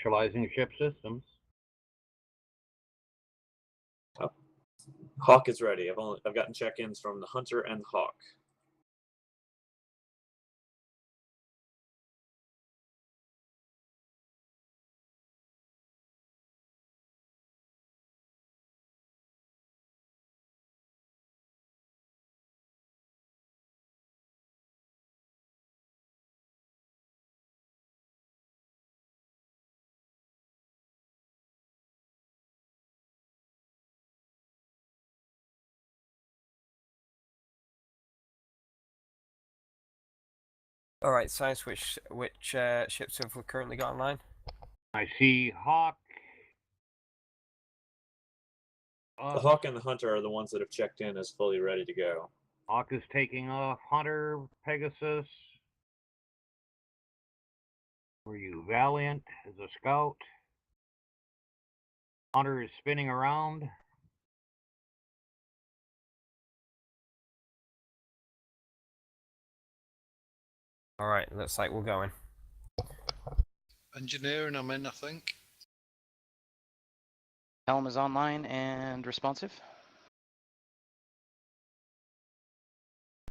Initializing ship systems. Oh. Hawk is ready. I've gotten check-ins from the Hunter and the Hawk. All right, Science. Which ships have we currently got online? I see Hawk. The Hawk and the Hunter are the ones that have checked in as fully ready to go. Hawk is taking off. Hunter, Pegasus. Were you Valiant as a scout? Hunter is spinning around. All right, looks like we're going. Engineering, I'm in, I think. Helm is online and responsive.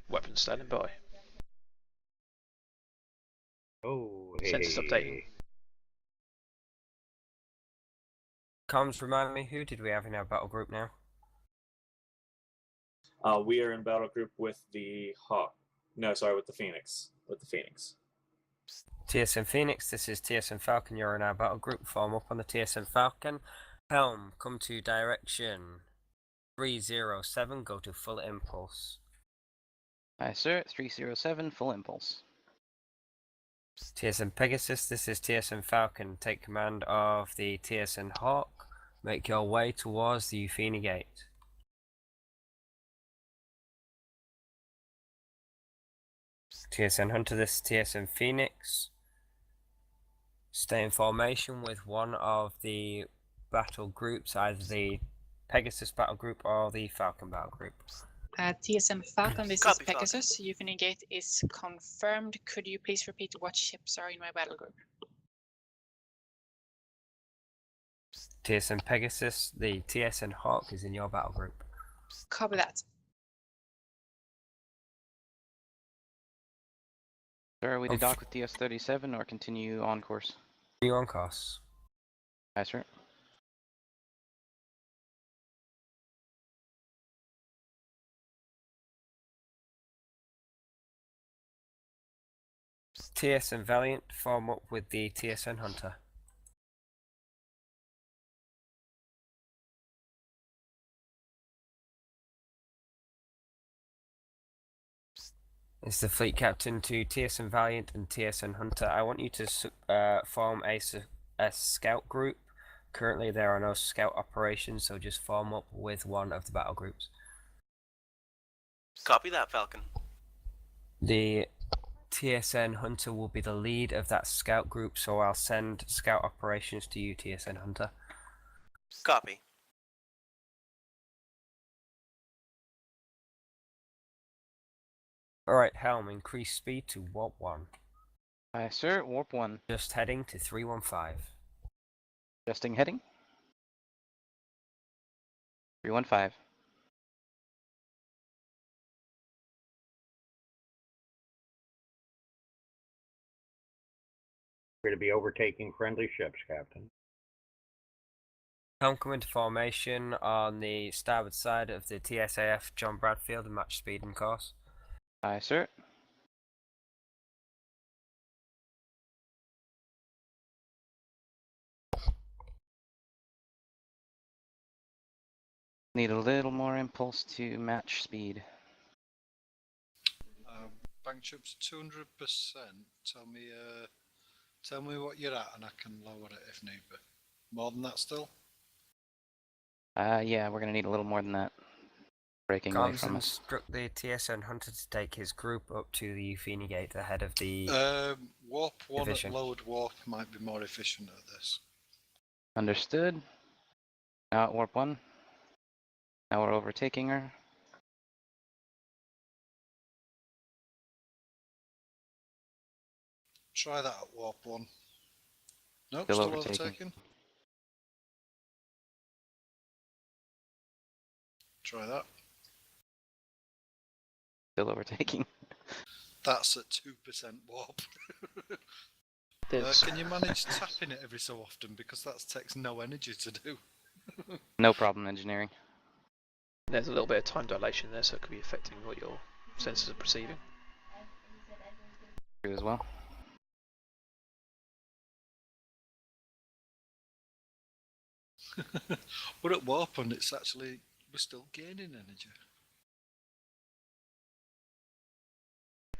Weapons standing by. Oh, Sensors updating. Comms, remind me, who did we have in our battle group now? We are in battle group with the Hawk. No, sorry, with the Phoenix. With the Phoenix. TSN Phoenix, this is TSN Falcon. You're in our battle group. Form up on the TSN Falcon. Helm, come to direction 307. Go to full impulse. Aye, sir. 307, full impulse. TSN Pegasus, this is TSN Falcon. Take command of the TSN Hawk. Make your way towards the Euphini gate. TSN Hunter, this is TSN Phoenix. Stay in formation with one of the battle groups, either the Pegasus battle group or the Falcon battle group. TSN Falcon, this Copy, is Pegasus. Euphini gate is confirmed. Could you please repeat what ships are in my battle group? TSN Pegasus, the TSN Hawk is in your battle group. Copy that. Sir, are we to dock with DS-37 or continue on course? You on course. Aye, sir. TSN Valiant, form up with the TSN Hunter. It's the fleet captain to TSN Valiant and TSN Hunter. I want you to form a scout group. Currently there are no scout operations, so just form up with one of the battle groups. Copy that, Falcon. The TSN Hunter will be the lead of that scout group, so I'll send scout operations to you, TSN Hunter. Copy. Alright, Helm, increase speed to warp 1. Aye, sir. Warp 1. Just heading to 315. Adjusting heading. 315. We're going to be overtaking friendly ships, Captain. Helm, come into formation on the starboard side of the TSAF John Bradfield and match speed and course. Aye, sir. Need a little more impulse to match speed. Bank chips 200%. Tell me what you're at, and I can lower it if need be. More than that still? Yeah, we're gonna need a little more than that. Breaking away Comms from us. instruct the TSN Hunter to take his group up to the Euphini gate ahead of the Warp 1 division. at lowered warp might be more efficient at this. Understood. Now at warp 1. Now we're overtaking her. Try that at warp 1. Nope, Still still overtaking. overtaking. Try that. Still overtaking. That's at 2% warp. Can you manage tapping it every so often, because that takes no energy to do? No problem, engineering. There's a little bit of time dilation there, so it could be affecting what your sensors are perceiving. True as well. We're at warp and it's actually, we're still gaining energy.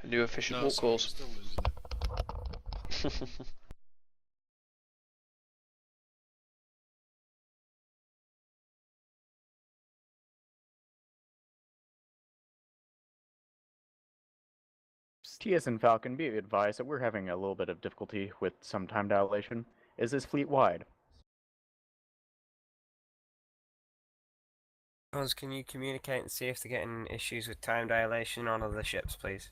A new efficient No, walk sorry, we're course. still losing it. TS and Falcon, be advised that we're having a little bit of difficulty with some time dilation. Is this fleet wide? Can you communicate and see if they're getting issues with time dilation on other ships, please?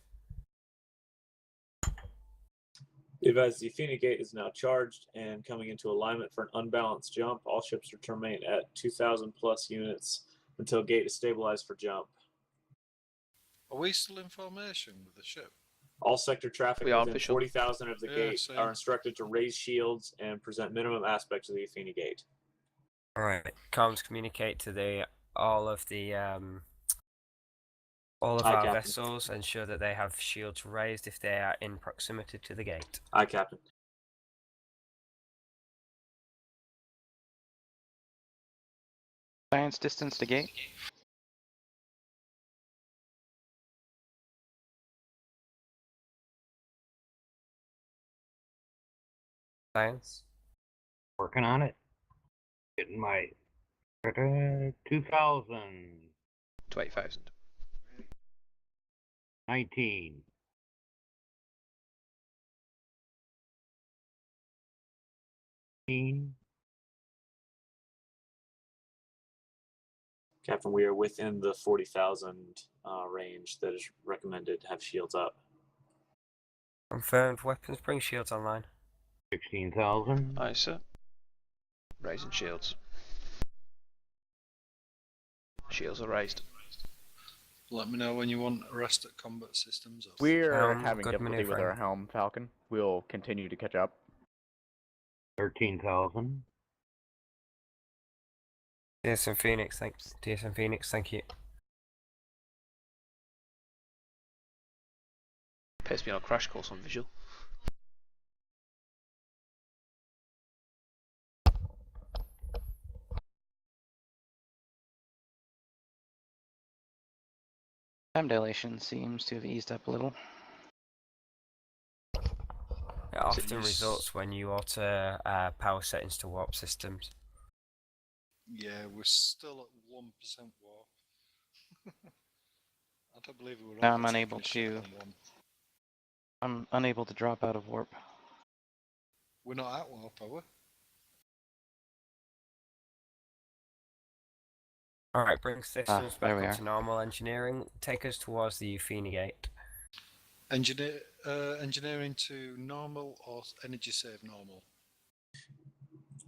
Advise the Euphini gate is now charged and coming into alignment for an unbalanced jump. All ships return remain at 2,000 plus units until gate is stabilized for jump. Are we still in formation with the ship? All sector traffic We are within official. 40,000 of the Yeah, gate same. are instructed to raise shields and present minimum aspects of the Euphini gate. Alright, comms communicate to all of Aye, our Captain. vessels, ensure that they have shields raised if they are in proximity to the gate. Aye, Captain. Science distance to gate. Science. Working on it. Getting my 2000, To 8,000. 19, 18, Captain, we are within the 40,000 range that is recommended to have shields up. Confirmed. Weapons bring shields online. 16,000. Aye, sir. Raising shields. Shields are raised. Let me know when you want arrest at combat systems. Off. We're having good difficulty with maneuvering. our helm, Falcon. We'll continue to catch up. 13,000. TSM Phoenix, thanks. TSM Phoenix, thank you. Appears to be on a crash course on visual. Time dilation seems to have eased up a little. It often results when you alter power settings to warp systems. Yeah, we're still at 1% warp. I don't believe we were. Now I'm overtaking unable a ship to- on one. I'm unable to drop out of warp. We're not at warp, are we? Alright, bring systems back there we up are. to normal engineering. Take us towards the Euphini gate. Engineering to normal or energy save normal?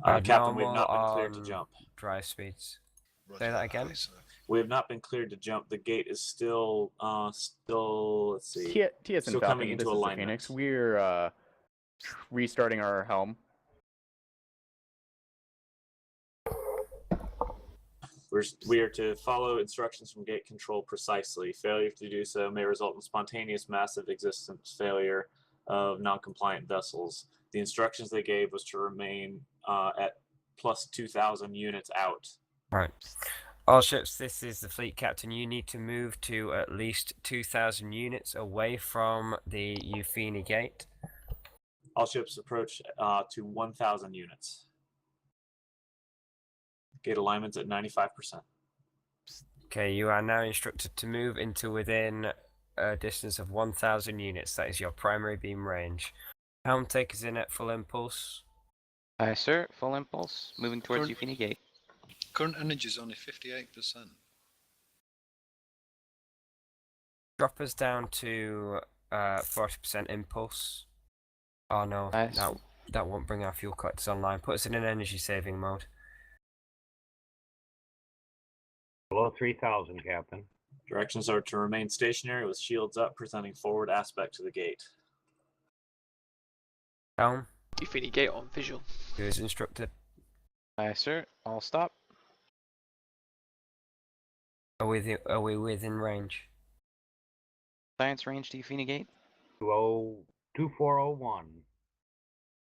Captain, we have Normal not been cleared to on jump. drive speeds. Roger Say that again? aye, sir. We have not been cleared to jump. The gate is still, let's see. TS Still and coming Falcon, into this is the alignment. Phoenix. We're restarting our helm. We are to follow instructions from gate control precisely. Failure to do so may result in spontaneous massive existence failure of non-compliant vessels. The instructions they gave was to remain at plus 2,000 units out. Right. All ships, this is the fleet captain. You need to move to at least 2,000 units away from the Euphini gate. All ships approach to 1,000 units. Gate alignment's at 95%. Okay, you are now instructed to move into within a distance of 1,000 units. That is your primary beam range. Helm takers in at full impulse. Aye, sir. Full impulse. Moving towards Current- Euphini gate. Current energy is only 58%. Drop us down to 40% impulse. Oh no, Nice. no. That won't bring our fuel collectors online. Put us in an energy saving mode. Below 3,000, Captain. Directions are to remain stationary with shields up, presenting forward aspect to the gate. Helm, Euphini gate on visual. do as instructed. Aye, sir. I'll stop. Are we within range? Science range to Euphini gate. 2401.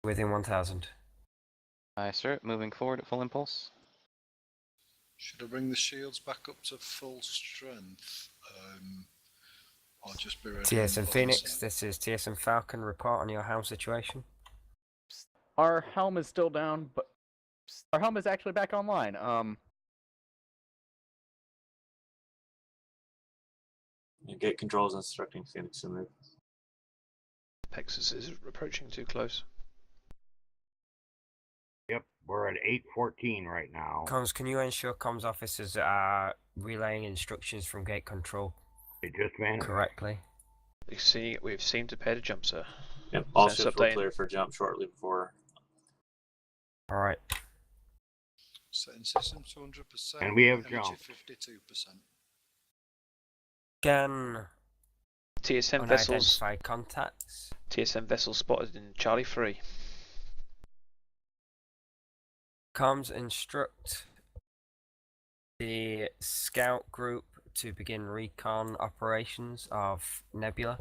Within 1,000. Aye, sir. Moving forward at full impulse. Should I bring the shields back up to full strength? Or just be ready? TSM Phoenix, this is TSM Falcon. Report on your helm situation. Our helm is still down, but our helm is actually back online. Gate controls instructing Phoenix to move. Pegasus is approaching too close. Yep, we're at 814 right now. Comms, can you ensure comms officers are relaying instructions from gate control It just vanished. correctly? We've seemed to pay to jump, sir. Yep, all Sense ships were update. clear for jump shortly before. Alright. Setting system 200%. And we have energy jump. 52%. Scan TSM vessels. unidentified contacts. TSM vessels spotted in Charlie 3. Comms instruct the scout group to begin recon operations of Nebula.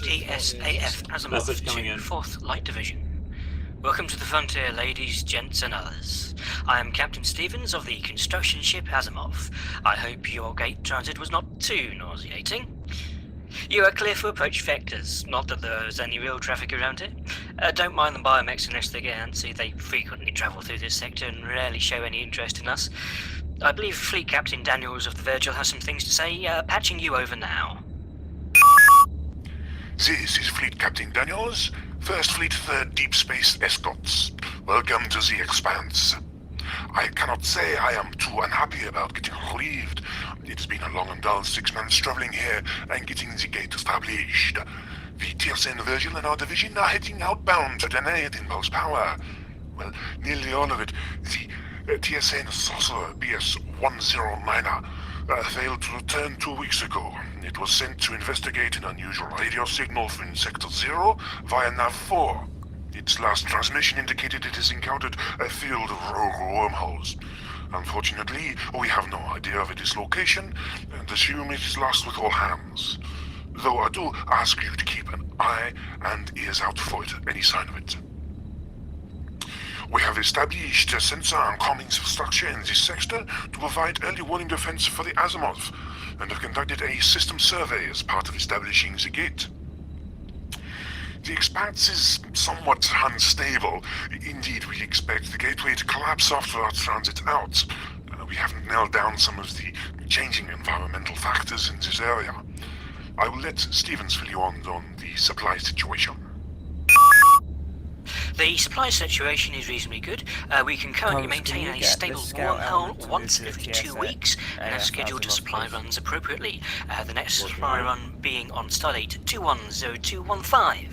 TSAF Asimov Message coming to in. 4th Light Division. Welcome to the frontier, ladies, gents, and others. I am Captain Stevens of the construction ship Asimov. I hope your gate transit was not too nauseating. You are clear for approach vectors, not that there's any real traffic around here. Don't mind the biomechs unless they get antsy. They frequently travel through this sector and rarely show any interest in us. I believe Fleet Captain Daniels of the Virgil has some things to say. Patching you over now. This is Fleet Captain Daniels, First Fleet 3rd Deep Space Escorts. Welcome to the Expanse. I cannot say I am too unhappy about getting relieved. It's been a long and dull 6 months traveling here and getting the gate established. The TSN Virgil and our division are heading outbound to Danaid in Impulse Power. Well, nearly all of it. The TSN Sorcerer BS-109er failed to return 2 weeks ago. It was sent to investigate an unusual radio signal from Sector 0 via Nav 4. Its last transmission indicated it has encountered a field of rogue wormholes. Unfortunately, we have no idea of its location and assume it is lost with all hands. Though I do ask you to keep an eye and ears out for it, any sign of it. We have established a sensor and comm infrastructure in this sector to provide early warning defense for the Asimov, and have conducted a system survey as part of establishing the gate. The Expanse is somewhat unstable. Indeed, we expect the gateway to collapse after our transit out. We haven't nailed down some of the changing environmental factors in this area. I will let Stevens fill you on the supply situation. The supply situation is reasonably good. We can currently Thomas, can maintain you a get stable the scout element wormhole to once move to every the 2 TSA? weeks and have scheduled Asimov, supply please. runs appropriately. The next supply run being on stardate 210215.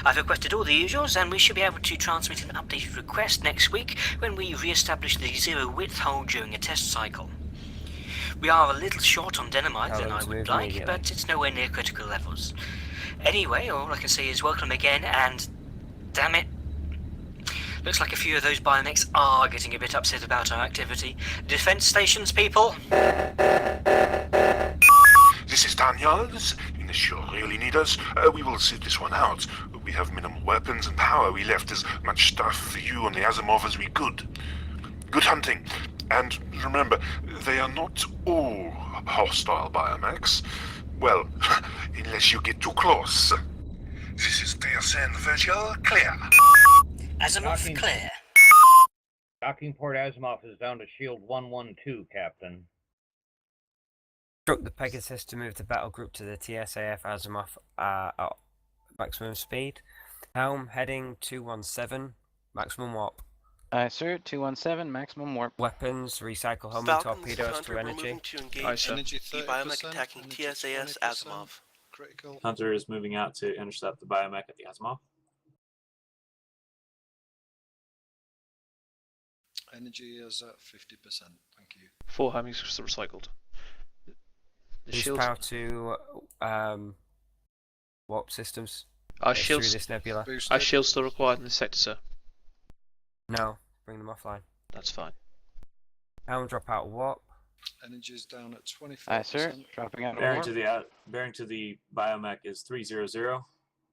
I've requested all the usuals, and we should be able to transmit an updated request next week when we re-establish the zero width hole during a test cycle. We are a little short on dynamite than I Helms, would move like, immediately. but it's nowhere near critical levels. Anyway, all I can say is welcome again, and damn it. Looks like a few of those biomechs are getting a bit upset about our activity. Defense stations, people! This is Daniels. Unless you really need us, we will sit this one out. We have minimal weapons and power. We left as much stuff for you on the Asimov as we could. Good hunting. And remember, they are not all hostile biomechs. Well, unless you get too close. This is TSN Virgil, clear. Asimov, Docking. clear. Docking port Asimov is down to shield 112, Captain. Instruct the Pegasus to move the battle group to the TSAF Asimov at maximum speed. Helm heading 217, maximum warp. Aye, sir. 217, maximum warp. Weapons, recycle homing Falcon, this is torpedoes Hunter. to We're energy. moving to engage Aye, sir. Energy the 30%. biomech attacking energy TSAS 20%, Asimov. Critical. Hunter is moving out to intercept the biomech at the Asimov. Energy is at 50%. Thank you. 4 homings recycled. The Boost shields. power to warp systems. Are It's through shields, this nebula. Boosted. are shields still required in this sector, sir? No, bring them offline. That's fine. Helm drop out warp. Energy is down at 24%. Aye, sir. Dropping out of Bearing warp. to the biomech is 300.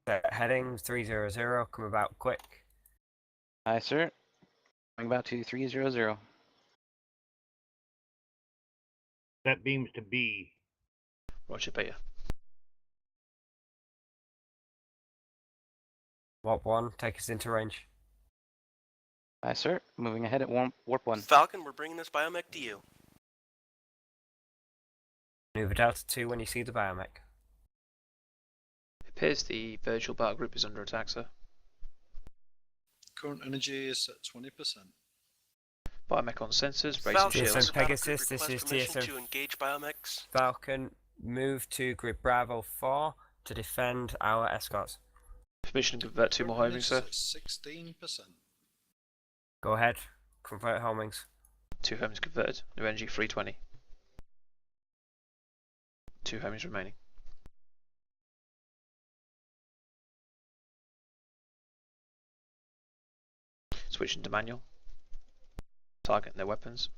Heading 300. Come about quick. Aye, sir. Going about to 300. Set beams to B. Roger, Beta. Warp 1, take us into range. Aye, sir. Moving ahead at warp 1. Falcon, we're bringing this biomech to you. Maneuver Delta 2 when you see the biomech. It appears the virtual battle group is under attack, sir. Current energy is at 20%. Biomech on sensors, raising Falcon, TSM shields. this battle Pegasus, group this requests is permission TSM to engage biomechs. Falcon, move to grid Bravo 4 to defend our escorts. Permission to convert 2 more Current homings, energy sir. is at 16%. Go ahead, convert homings. 2 homings converted. New energy 320. 2 homings remaining. Switching to manual. Targeting their weapons.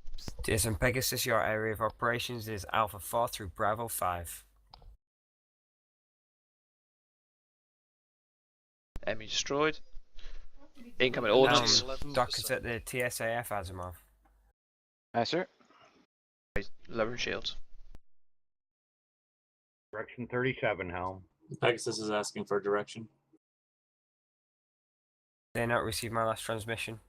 TSM Pegasus, your area of operations is Alpha 4 through Bravo 5. Enemy destroyed. Incoming ordnance. 11%. Dock is at the TSAF Asimov. Aye, sir. Lowering shields. Direction 37, Helm. Pegasus is asking for direction. They not receive my last transmission.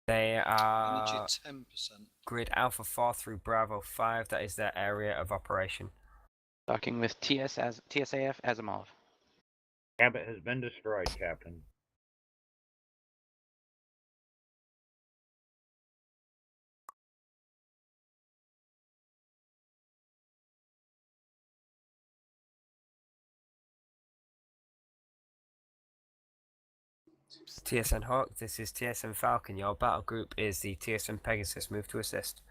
They Energy are 10%. grid Alpha 4 through Bravo 5. That is their area of operation. Docking with TSAF Asimov. Cabot has been destroyed, Captain. TSN Hawk, this is TSN Falcon. Your battle group is the TSN Pegasus. Move to assist.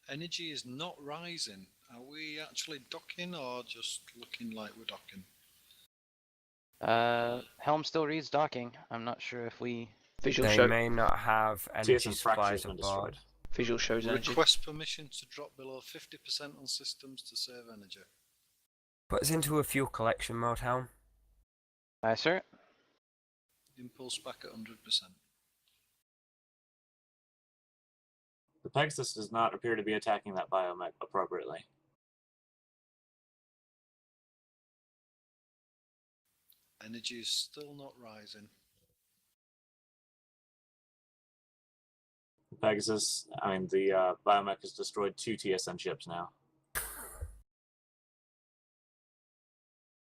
Energy is not rising. Are we actually docking or just looking like we're docking? Helm still reads docking. I'm not sure if we... Visual They show. may not have energy TSN Fracture supplies has been aboard. destroyed. Visual shows energy. Request permission to drop below 50% on systems to save energy. Put us into a fuel collection mode, Helm. Aye, sir. Impulse back at 100%. The Pegasus does not appear to be attacking that biomech appropriately. Energy is still not rising. The biomech has destroyed 2 TSN ships now.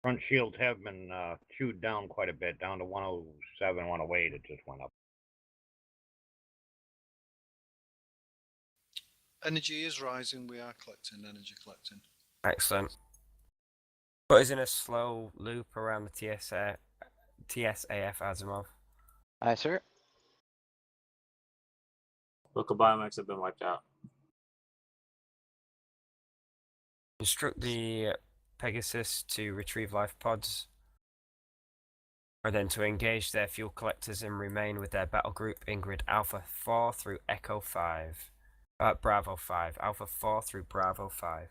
Front shields have been chewed down quite a bit, down to 107, 108. It just went up. Energy is rising. We are collecting energy collecting. Excellent. Put us in a slow loop around the TSAF Asimov. Aye, sir. Local biomechs have been wiped out. Instruct the Pegasus to retrieve life pods, or then to engage their fuel collectors and remain with their battle group in grid Alpha 4 through Echo 5. Bravo 5. Alpha 4 through Bravo 5.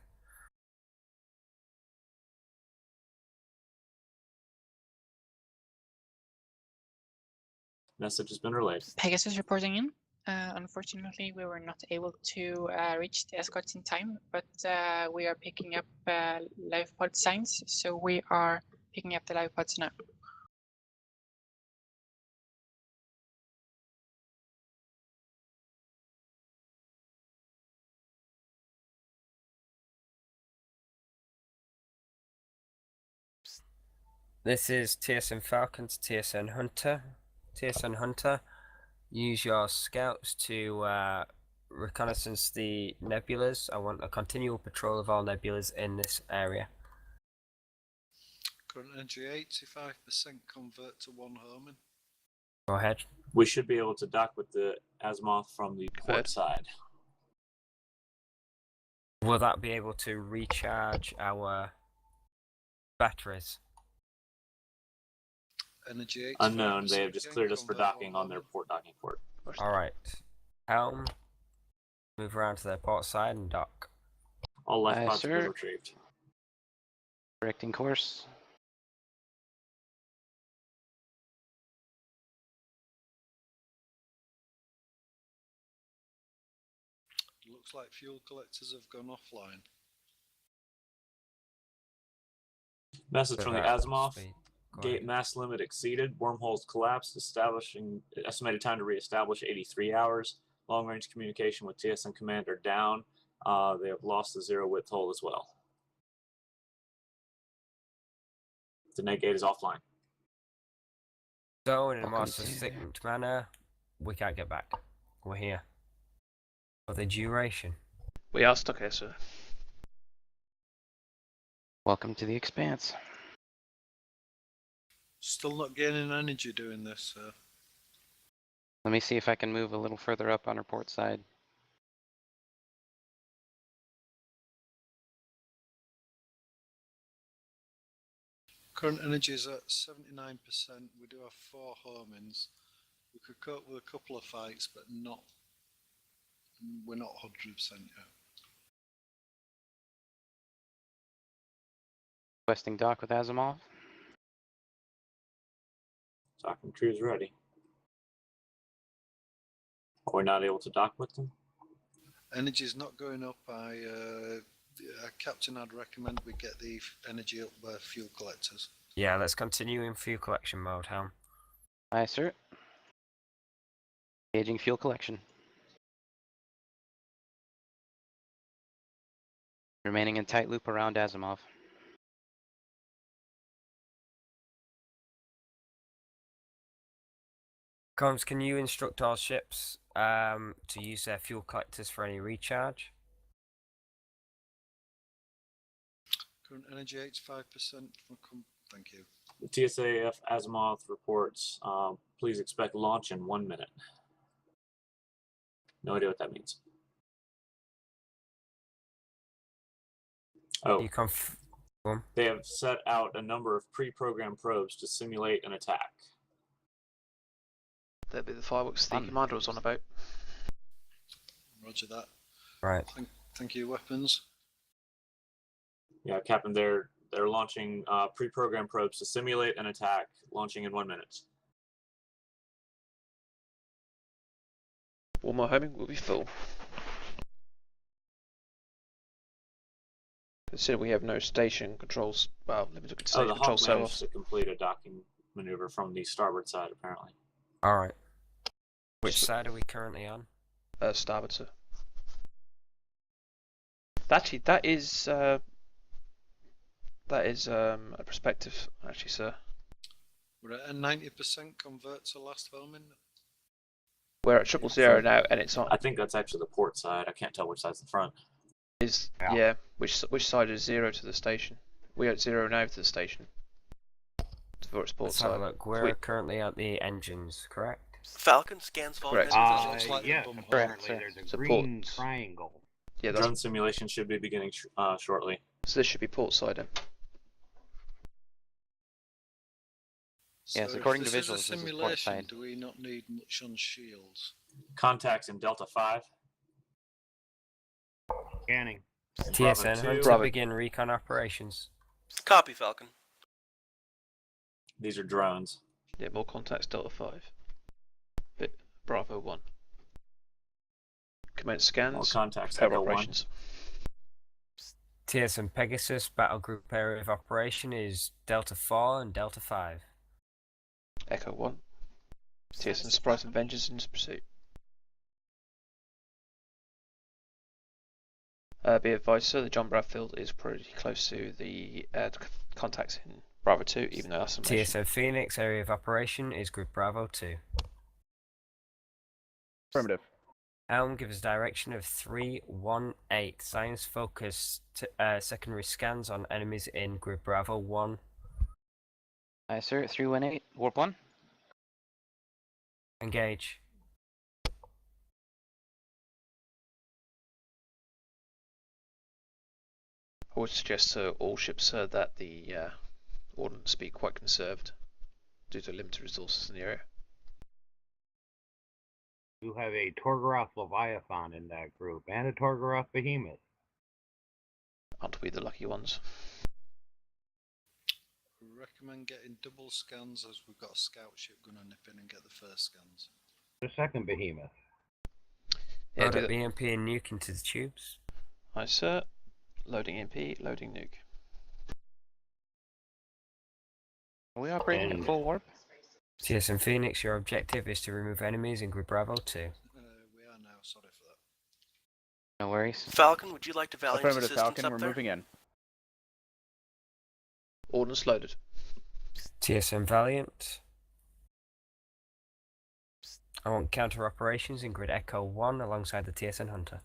Message has been relayed. Pegasus reporting in. Unfortunately, we were not able to reach the escorts in time, but we are picking up life pod signs, so we are picking up the life pods now. This is TSN Falcon to TSN Hunter. TSN Hunter, use your scouts to reconnaissance the nebulas. I want a continual patrol of all nebulas in this area. Current energy 85%, convert to 1 homing. Go ahead. We should be able to dock with the Azimuth from the port Good. side. Will that be able to recharge our batteries? Energy 85%. Unknown, they have just again, cleared us for convert docking 1 on their homing. port docking port. Alright. Helm, move around to their port side and dock. All life Aye, pods have been sir. retrieved. Correcting course. Looks like fuel collectors have gone offline. Message from the Azimuth. Speed. Go Gate ahead. mass limit exceeded. Wormholes collapsed. Establishing estimated time to reestablish 83 hours. Long range communication with TSN commander down. They have lost the 0 width hole as well. The net gate is offline. So, in a more Welcome to- succinct manner, we can't get back. We're here. For the duration. We are stuck here, sir. Welcome to the Expanse. Still not gaining energy doing this. Let me see if I can move a little further up on our port side. Current energy is at 79%. We do have 4 homings. We could cope with a couple of fights, but we're not 100% yet. Requesting dock with Azimuth. Docking crew is ready. Are we not able to dock with them? Energy is not going up. Captain, I'd recommend we get the energy up by fuel collectors. Yeah, let's continue in fuel collection mode, Helm. Aye, sir. Engaging fuel collection. Remaining in tight loop around Azimuth. Combs, can you instruct all ships to use their fuel collectors for any recharge? Current energy 85%. Thank you. The TSAF Azimuth reports, please expect launch in 1 minute. No idea what that means. Oh, You they have set out a number of pre-programmed probes to simulate an attack. That'd be the fireworks the Fun. commander was on about. Roger that. Right. Thank you, weapons. Yeah, Captain, they're launching pre-programmed probes to simulate an attack, launching in 1 minute. One more homing will be full. Consider we have no station controls. Well, limited Oh, station the control Hawk managed cells. to complete a docking maneuver from the starboard side, apparently. Alright. Which side are we currently on? Starboard, sir. Actually, that is a perspective, actually, sir. We're at a 90%. Convert to last homing. We're at 000 now, and it's on. I think that's actually the port side. I can't tell which side's the front. Yeah. Which side is 0 to the station? We're at 0 now to the station. For its port Let's have a side. look. We're currently at the engines, correct? Falcon scans vault Correct. heading Looks for like the Yes, bum hole. apparently Correct, there's a Support. green triangle. Yeah, that's, Drone simulation should be beginning shortly. so this should be port side then. Yes, So according if to this is a visuals, this is port simulation, side. do we not need much on shields? Contacts in Delta 5. Scanning. TSN Bravo 2. Hunter Bravo. begin recon operations. Copy, Falcon. These are drones. Yeah, more contacts Delta 5. Bit Bravo 1. Commence More scans. contacts, Pair Echo 1. operations. TSN Pegasus battle group area of operation is Delta 4 and Delta 5. Echo 1. TSN Surprise and Vengeance in pursuit. Be advised, sir, the John Bradfield is pretty close to the contacts in Bravo 2, even though that's information. TSO Phoenix, area of operation is Group Bravo 2. Affirmative. Helm gives direction of 318. Science focus secondary scans on enemies in Group Bravo 1. Aye, sir. 318. Warp 1. Engage. I would suggest to all ships that the ordnance be quite conserved due to limited resources in the area. You have a Torgoroth Leviathan in that group, and a Torgoroth Behemoth. Aren't we the lucky ones? Recommend getting double scans as we've got a scout ship going to nip in and get the first scans. The second Behemoth. Yeah, Load do up that. EMP and nuke into the tubes. Aye, sir. Loading MP, loading nuke. Are we operating at full warp? TSM Phoenix, your objective is to remove enemies in Group Bravo 2. We are now, sorry for that. No worries. Falcon, would you like to Valiant's Affirmative, assistance Falcon. up We're there? moving in. Ordnance loaded. TSM Valiant. I want counter operations in Grid Echo 1 alongside the TSN Hunter.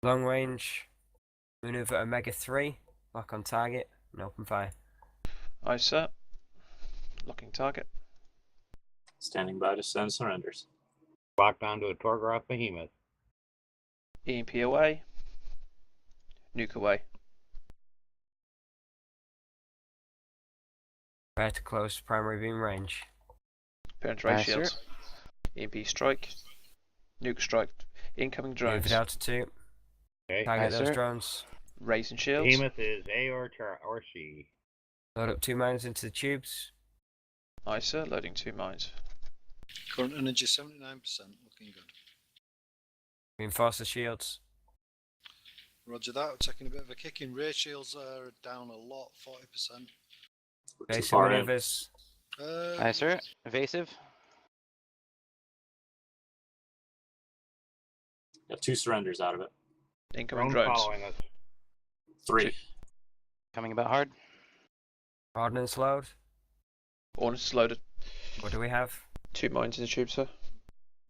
Long range. Maneuver Omega 3. Lock on target and open fire. Aye, sir. Locking target. Standing by to send surrenders. Locked onto a Torgoroth Behemoth. EMP away. Nuke away. Prepare to close primary beam range. Penetrate Aye, sir. shields. EMP strike. Nuke strike. Incoming Move drones. it out to 2. Okay. Target Aye, those sir. drones. Raising shields. Behemoth is A or C. Load up 2 mines into the tubes. Aye, sir. Loading 2 mines. Current energy 79%, looking good. Reinforce the shields. Roger that, we're taking a bit of a kick in. Ray shields are down a lot, 40%. We're too Basic far in. maneuvers. Aye, sir. Evasive. Got 2 surrenders out of it. Incoming Drone drones. following us. 3. Coming about hard. Ordnance load. Ordnance loaded. What do we have? 2 mines in the tube, sir.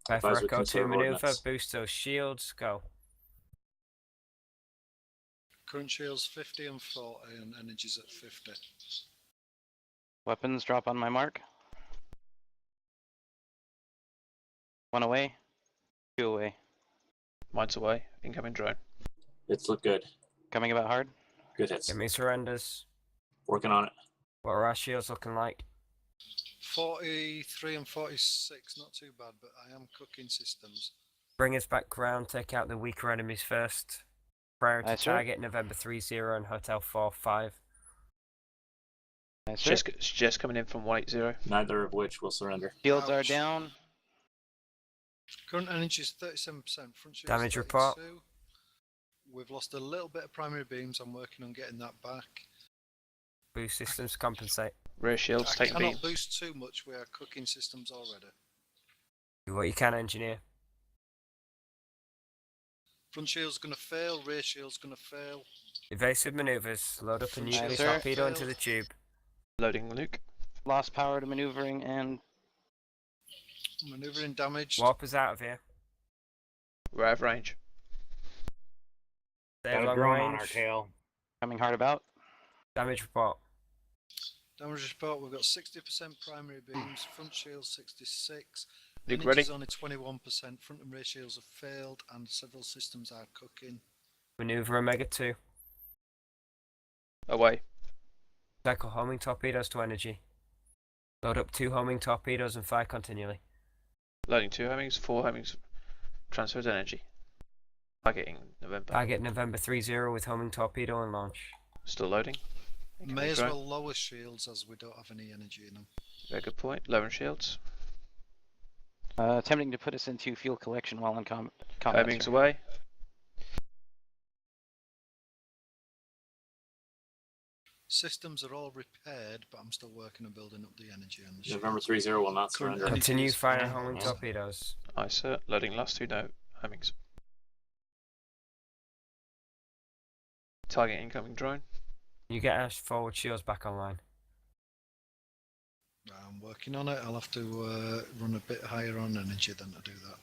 Prepare for Advise we Echo 2 conserve maneuver. ordnance. Boost those shields. Go. Current shields 50 and 40, and energy's at 50. Weapons drop on my mark. 1 away. 2 away. Mines away. Incoming drone. Hits look good. Coming about hard. Good hits. Get me surrenders. Working on it. What are our shields looking like? 43 and 46, not too bad, but I am cooking systems. Bring us back round. Take out the weaker enemies first. Priority Aye, sir. target November 30 and Hotel 45. Aye, sir. Just coming in from 180. Neither of which will surrender. Shields are Ouch. down. Current energy is 37%. Front shields Damage 32. report. We've lost a little bit of primary beams. I'm working on getting that back. Boost systems compensate. Rear shields I take cannot beam. boost too much. We are cooking systems already. Do what you can, engineer. Front shield's gonna fail. Rear shield's gonna fail. Evasive maneuvers. Load up a Aye, nuclear sir. torpedo into the tube. Loading nuke. Lost power to maneuvering and Maneuvering damaged. Warp us out of here. We're out of range. Stay Got a long drone on our range. tail. coming hard about. Damage report. Damage report. We've got 60% primary beams. Front shields 66. Nuke ready. Energy's only 21%. Front and rear shields have failed, and several systems are cooking. Maneuver Omega 2. Away. Cycle homing torpedoes to energy. Load up 2 homing torpedoes and fire continually. Loading 2 homings, 4 homings. Transferred energy. Targeting November. Target November 30 with homing torpedo and launch. Still loading. May as drone. well lower shields as we don't have any energy in them. Very good point. Lowering shields. Attempting to put us into fuel collection while in combat. Homings away. Systems are all repaired, but I'm still working on building up the energy on the shield. November 30 will not Current surrender. energy Continue is firing fine. homing torpedoes. Aye, sir. Loading last 2 homings. Target incoming drone. You get our forward shields back online. I'm working on it. I'll have to run a bit higher on energy than to do that.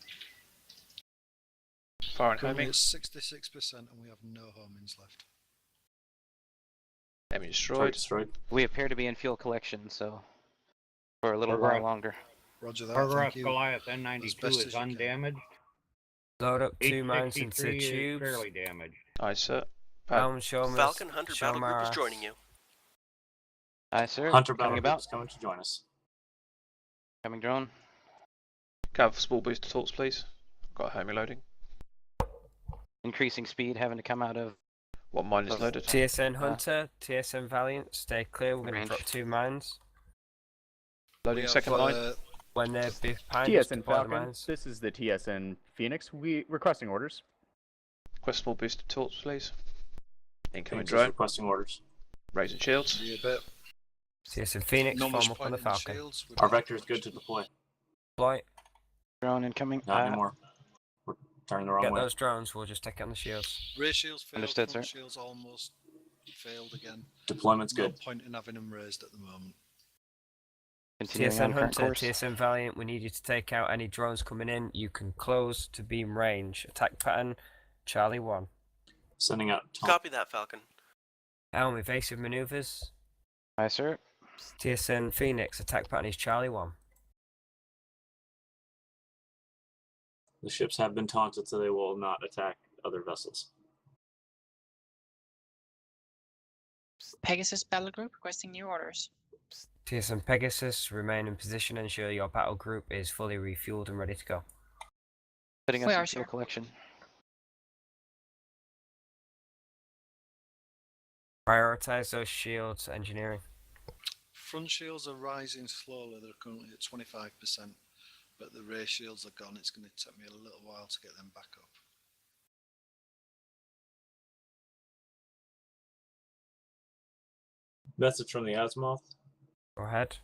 Fire and Currently homing. it's 66% and we have no homings left. Enemy Target destroyed. destroyed. We appear to be in fuel collection, so for a little Progress. while longer. Roger that, Progress thank you. Goliath As N92 best is as you can. undamaged. Load up 2 mines into H63 is tubes. fairly damaged. Aye, sir. Helm, show me. Falcon Hunter show Battle me Group our is ass. joining you. Aye, sir. Hunter Coming Battle Group about. is coming to join us. Coming drone. Can I have small booster torps, please? Got a homing loading. Increasing speed, having to come out of. What mine is loaded? TSN Hunter, TSN Valiant, stay clear. We're going to Range. drop 2 mines. Loading We have, second mine. When they're behind us, TSN deploy the Falcon, mines. this is the TSN Phoenix. We requesting orders. Request small booster torps, please. Incoming Phoenix is drone. requesting orders. Raising shields. Yeah, but TSN Phoenix, not much form up on point the in Falcon. shields. We Our don't have vector is much. good to deploy. Deploy. Drone incoming. Not anymore. We're turning the wrong Get way. those drones, we'll just take it on the shields. Rear shields failed, Understood, front sir. shields almost failed again. Deployment's No good. point in having them raised at the moment. Continuing TSN on current Hunter, course. TSN Valiant, we need you to take out any drones coming in. You can close to beam range. Attack pattern, Charlie 1. Sending out Tom. Copy that, Falcon. Helm, evasive maneuvers. Aye, sir. TSN Phoenix, attack pattern is Charlie 1. The ships have been taunted, so they will not attack other vessels. Pegasus Battle Group requesting new orders. TSN Pegasus, remain in position. Ensure your battle group is fully refueled and ready to go. Putting We us are, in fuel sir. collection. Prioritize those shields, engineering. Front shields are rising slowly. They're currently at 25%, but the rear shields are gone. It's going to take me a little while to get them back up. Message from the Azimuth. Go ahead.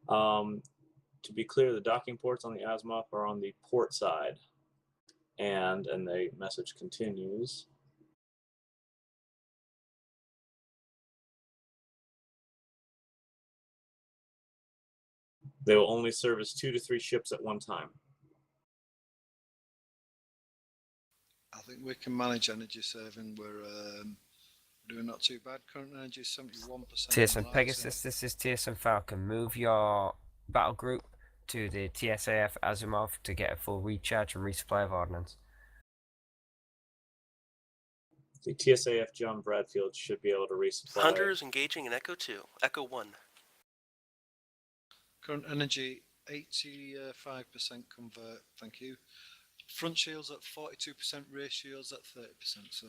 To be clear, the docking ports on the Azimuth are on the port side. And the message continues. They will only service 2 to 3 ships at one time. I think we can manage energy saving. We're doing not too bad. Current energy is 71%. TSN Pegasus, this is TSN Falcon. Move your battle group to the TSAF Azimuth to get a full recharge and resupply of ordnance. The TSAF John Bradfield should be able to resupply. Hunter is engaging in Echo 2. Echo 1. Current energy 85% convert. Thank you. Front shields at 42%. Rear shields at 30%. Sir.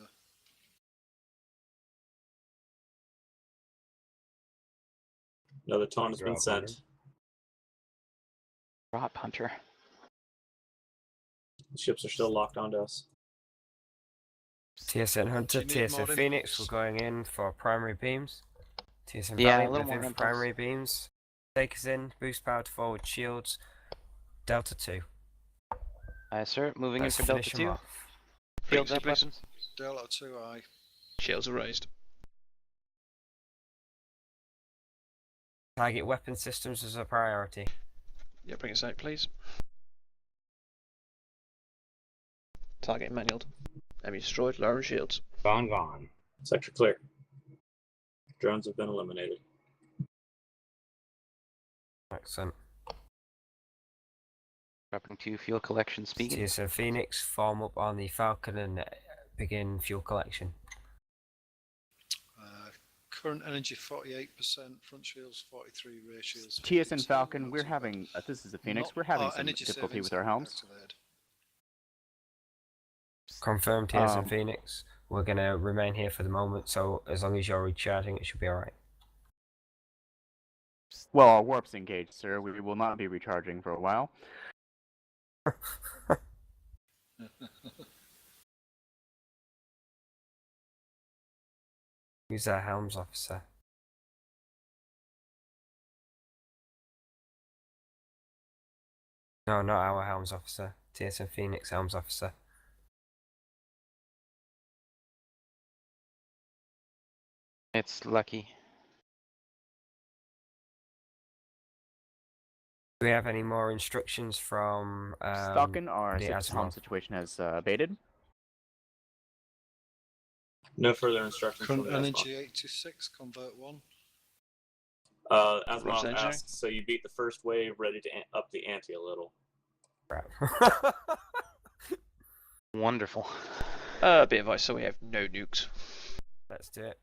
Another taunt has been Drop, sent. Hunter. Drop Hunter. The ships are still locked onto us. TSN Hunter, Do you need TSN more Phoenix, inputs? we're going in for primary beams. TSN Yeah, a Valiant, little moving more for impulse. primary beams. Take us in, boost power to forward shields. Delta 2. Aye, sir. Moving Let's in for finish Delta 'em 2. off. Fields Frequency, up please. weapons. Delta 2, aye. Shields are raised. Target weapon systems as a priority. Yeah, bring us out, please. Target manualed. Enemy destroyed. Lower shields. Gone. Sector clear. Drones have been eliminated. Excellent. Dropping to fuel collection speed. TSN Phoenix, form up on the Falcon and begin fuel collection. Current energy 48%. Front shields 43. Rear shields. TSN 52, Falcon, not we're too having. This is the Phoenix. Not- We're having oh, some energy difficulty savings with our helms. activated. Confirmed TSN Um, Phoenix. We're going to remain here for the moment, so as long as you're recharging, it should be alright. Well, our warp's engaged, sir. We will not be recharging for a while. Who's our helms officer? No, not our helms officer. TSN Phoenix helms officer. It's lucky. Do we have any more instructions from Stalkin, our the helm Asimov? situation has abated. No further instructions from Current the Asimov. energy 826, convert 1. Asimov Roger. asks, so you beat the first wave, ready to up the ante a little. Crap. Wonderful. A bit of advice so we have no nukes. Let's do it.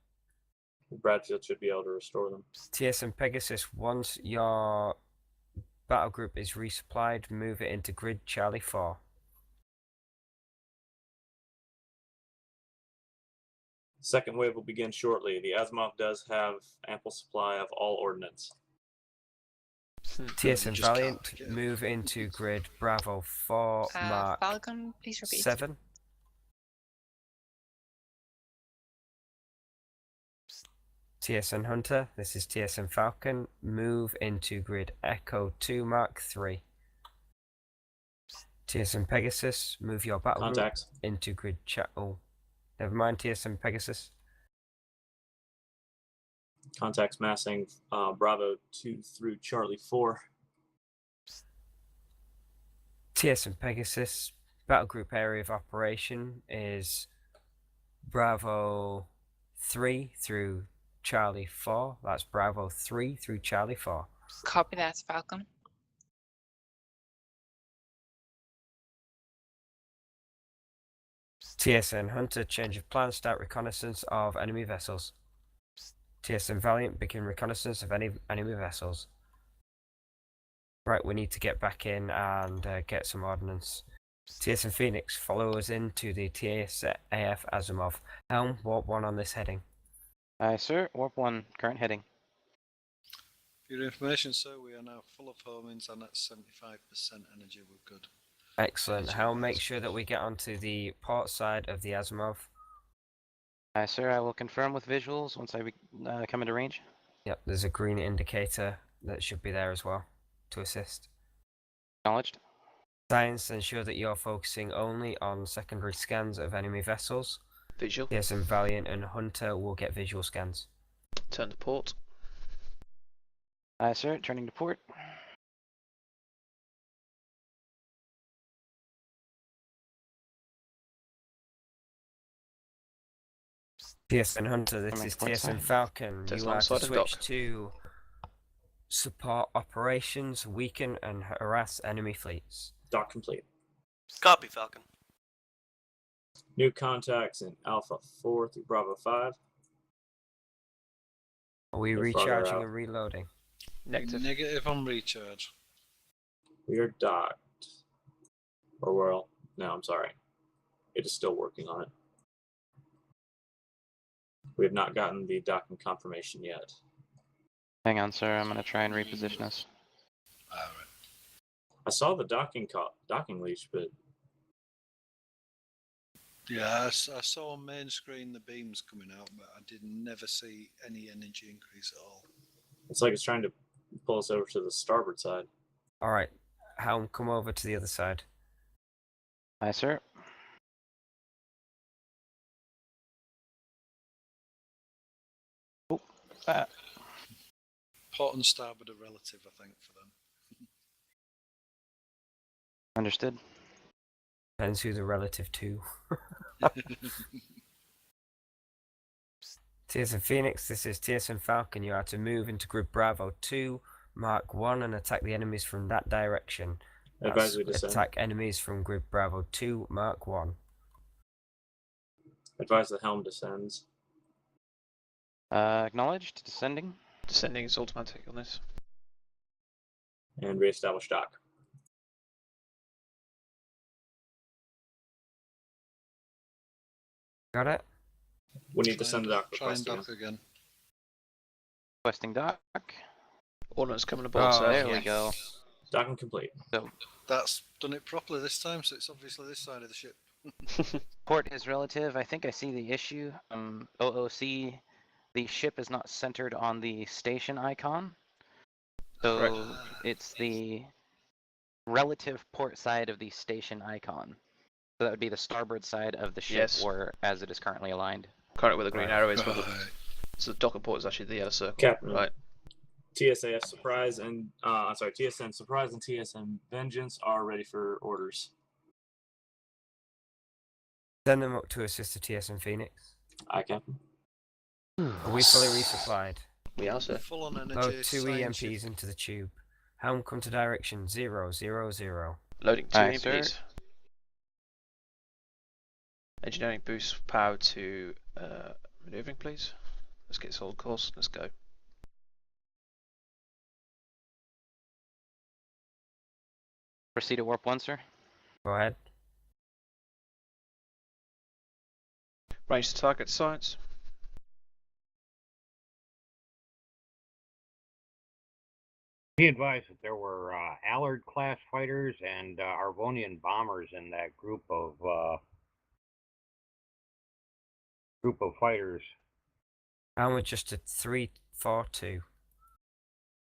Bradfield should be able to restore them. TSM Pegasus, once your battle group is resupplied, move it into grid Charlie 4. Second wave will begin shortly. The Asimov does have ample supply of all ordnance. TSM Just Valiant, can't get move into grid Bravo 4, mark Falcon, please repeat. 7. TSN Hunter, this is TSN Falcon, move into grid Echo 2, mark 3. TSN Pegasus, move your battle group Contacts. into grid oh, never mind TSN Pegasus. Contacts massing Bravo 2 through Charlie 4. TSN Pegasus, battle group area of operation is Bravo 3 through Charlie 4. That's Bravo 3 through Charlie 4. Copy that, Falcon. TSN Hunter, change of plan, start reconnaissance of enemy vessels. TSN Valiant, begin reconnaissance of any enemy vessels. Right, we need to get back in and get some ordnance. TSN Phoenix, follow us into the TSAF Asimov. Helm, warp 1 on this heading. Aye, sir. Warp 1, current heading. For your information, sir, we are now full of homings and at 75% energy. We're good. Excellent. Helm, make sure that we get onto the port side of the Asimov. Aye, sir. I will confirm with visuals once I come into range. Yep, there's a green indicator that should be there as well to assist. Acknowledged. Science, ensure that you're focusing only on secondary scans of enemy vessels. Visual. TSN Valiant and Hunter will get visual scans. Turn to port. Aye, sir. Turning to port. TSN Hunter, this Coming is port TSN side. Falcon. Just You are to alongside and switch dock. to support operations, weaken and harass enemy fleets. Dock complete. Copy, Falcon. New contacts in Alpha 4 through Bravo 5. Are we They're farther recharging out. and reloading? Negative. Negative on recharge. We are docked. Or well, no, I'm sorry. It is still working on it. We have not gotten the docking confirmation yet. Hang on, sir. I'm going to try and reposition us. Alright. I saw the docking leash, but Yeah, I saw on main screen the beams coming out, but I did never see any energy increase at all. it's like it's trying to pull us over to the starboard side. Alright, Helm, come over to the other side. Aye, sir. Oh, Port and starboard are relative, I think, for them. understood. Depends who the relative to. TSN Phoenix, this is TSN Falcon. You are to move into grid Bravo 2, mark 1, and attack the enemies from that direction. Advise we descend. Attack enemies from grid Bravo 2, mark 1. Advise the helm descends. Acknowledged. Descending. Descending is automatic on this. And reestablish dock. Got it? We need to send the dock Try and request dock again. again. Requesting dock. Ordnance coming aboard, Oh, sir. There we yes. go. Docking complete. That's done it properly this time, so it's obviously this side of the ship. Port is relative. I think I see the issue. OOC, the ship is not centered on the station icon. So Correct. it's the relative port side of the station icon. So that would be the starboard side of the ship, Yes. or as it is currently aligned. Currently where the green arrow is. Right. So the docker port is actually the yellow circle. Captain. Right. TSAF Surprise and TSN Surprise and TSN Vengeance are ready for orders. Send them up to assist the TSN Phoenix. Aye, Captain. Are we fully resupplied? We are, sir. Full on energy. Load 2 science ship. EMPs into the tube. Helm come to direction 000. Loading 2 Aye, sir. EMPs. Engineering boost power to maneuvering, please. Let's get this hold course. Let's go. Proceed to warp 1, sir. Go ahead. Range to target science. He advised that there were Allard class fighters and Arvonian bombers in that group of fighters. Helm adjusted 342.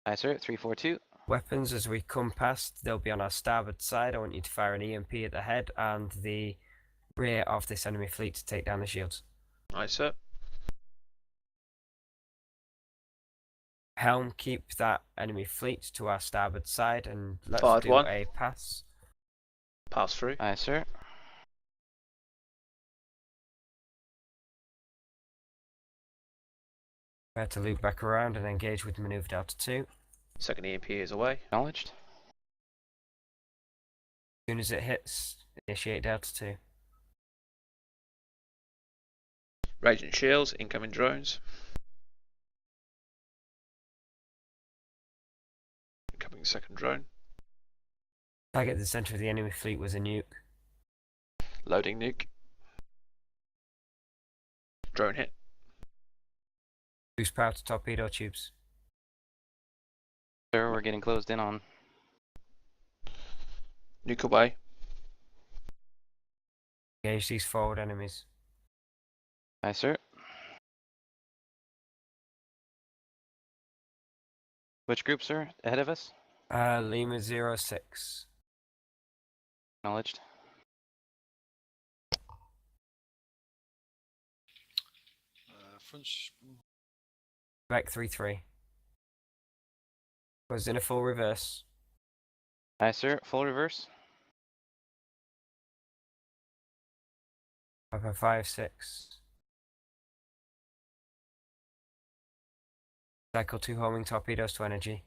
Aye, sir. 342. Weapons as we come past, they'll be on our starboard side. I want you to fire an EMP at the head and the rear of this enemy fleet to take down the shields. Aye, sir. Helm, keep that enemy fleet to our starboard side and let's Fired do one. a pass. Pass through. Aye, sir. Prepare to loop back around and engage with maneuver Delta 2. Second EMP is away. Acknowledged. As soon as it hits, initiate Delta 2. Raging shields, incoming drones. Incoming second drone. Target at the center of the enemy fleet was a nuke. Loading nuke. Drone hit. Boost power to torpedo tubes. Sir, we're getting closed in on. Nuke away. Engage these forward enemies. Aye, sir. Which group, sir? Ahead of us? Lima 06. Acknowledged. French. Back 3-3. Was in a full reverse. Aye, sir. Full reverse. Papa 5-6. Cycle 2 homing torpedoes to energy.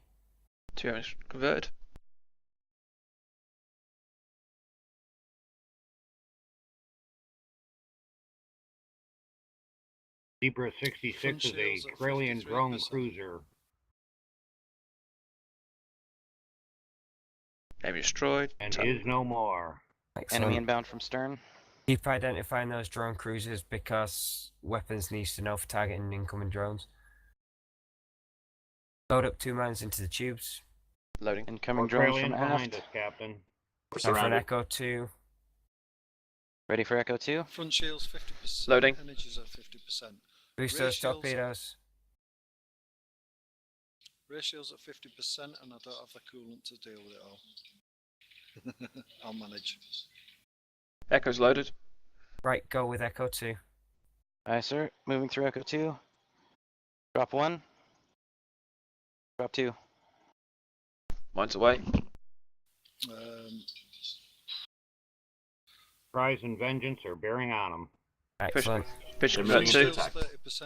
2 enemies converted. Zebra 66 is a shields at Trillion drone 53%. cruiser. Enemy destroyed. And is no more. Excellent. Enemy inbound from stern. Keep identifying those drone cruisers because weapons needs to know for targeting incoming drones. Load up 2 mines into the tubes. Loading. Incoming Or drones Trillion from behind aft. us, Captain. We're Time for an surrounded. Echo 2. Ready for Echo 2. Front shields 50%. Loading. Energies at 50%. Boost Rear those shields- torpedoes. Ratios at 50%, and I don't have the coolant to deal with it all. I'll manage. Echo's loaded. Right, go with Echo 2. Aye, sir. Moving through Echo 2. Drop 1. Drop 2. Mine's away. Rise and Vengeance are bearing on them. Excellent. Pitch They're convert moving two. to Shields attack.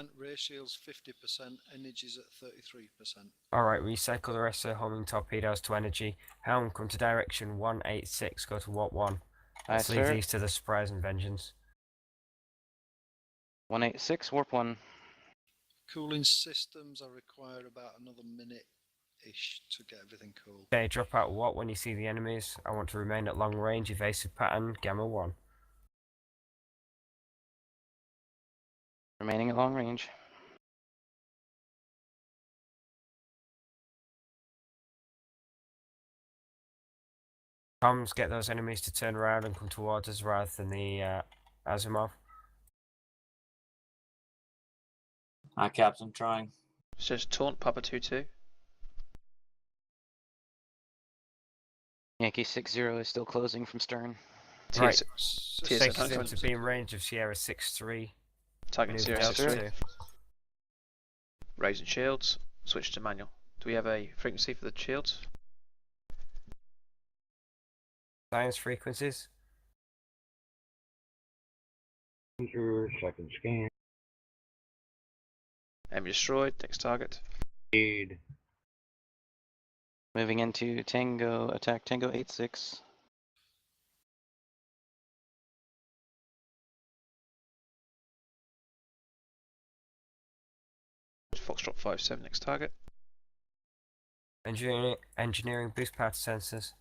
30%, rear shields 50%, energies at 33%. Alright, recycle the rest of the homing torpedoes to energy. Helm, come to direction 186, go to warp 1. Aye, Let's leave sir. these to the Surprise and Vengeance. 186, warp 1. Cooling systems, I require about another minute-ish to get everything cool. Okay, drop out what when you see the enemies. I want to remain at long range, evasive pattern, Gamma 1. Remaining at long range. Comms, get those enemies to turn around and come towards us rather than the Asimov. Aye, Captain, trying. Says taunt Papa 2-2. Yankee 60 is still closing from stern. Right. TSN Takes us Hunter. into beam range of Sierra 6-3. Target Move 063. Delta 2. Raising shields. Switch to manual. Do we have a frequency for the shields? Science frequencies. Second scan. Enemy destroyed. Next target. Aid. Moving into Tango, attack Tango 8-6. Foxtrot 5-7. Next target. Engineering boost power sensors.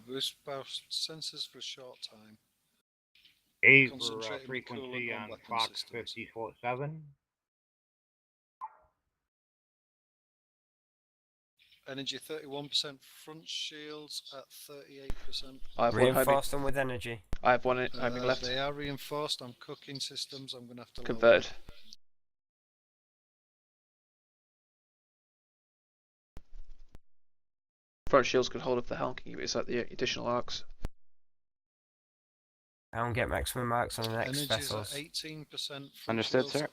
Boost both sensors for a short time. Aid for Concentrating frequency coolant on on weapon Fox systems. 57. Energy 31%, front shields at 38%. I have one homing. Reinforce them with energy. I have one homing left. They are reinforced. I'm cooking systems. I'm going to have to lower Converted. Front shields could hold up the helm. Can you give us like the additional arcs? I don't get maximum marks on the next Energy's vessels. at 18%. Front Understood, shields sir. at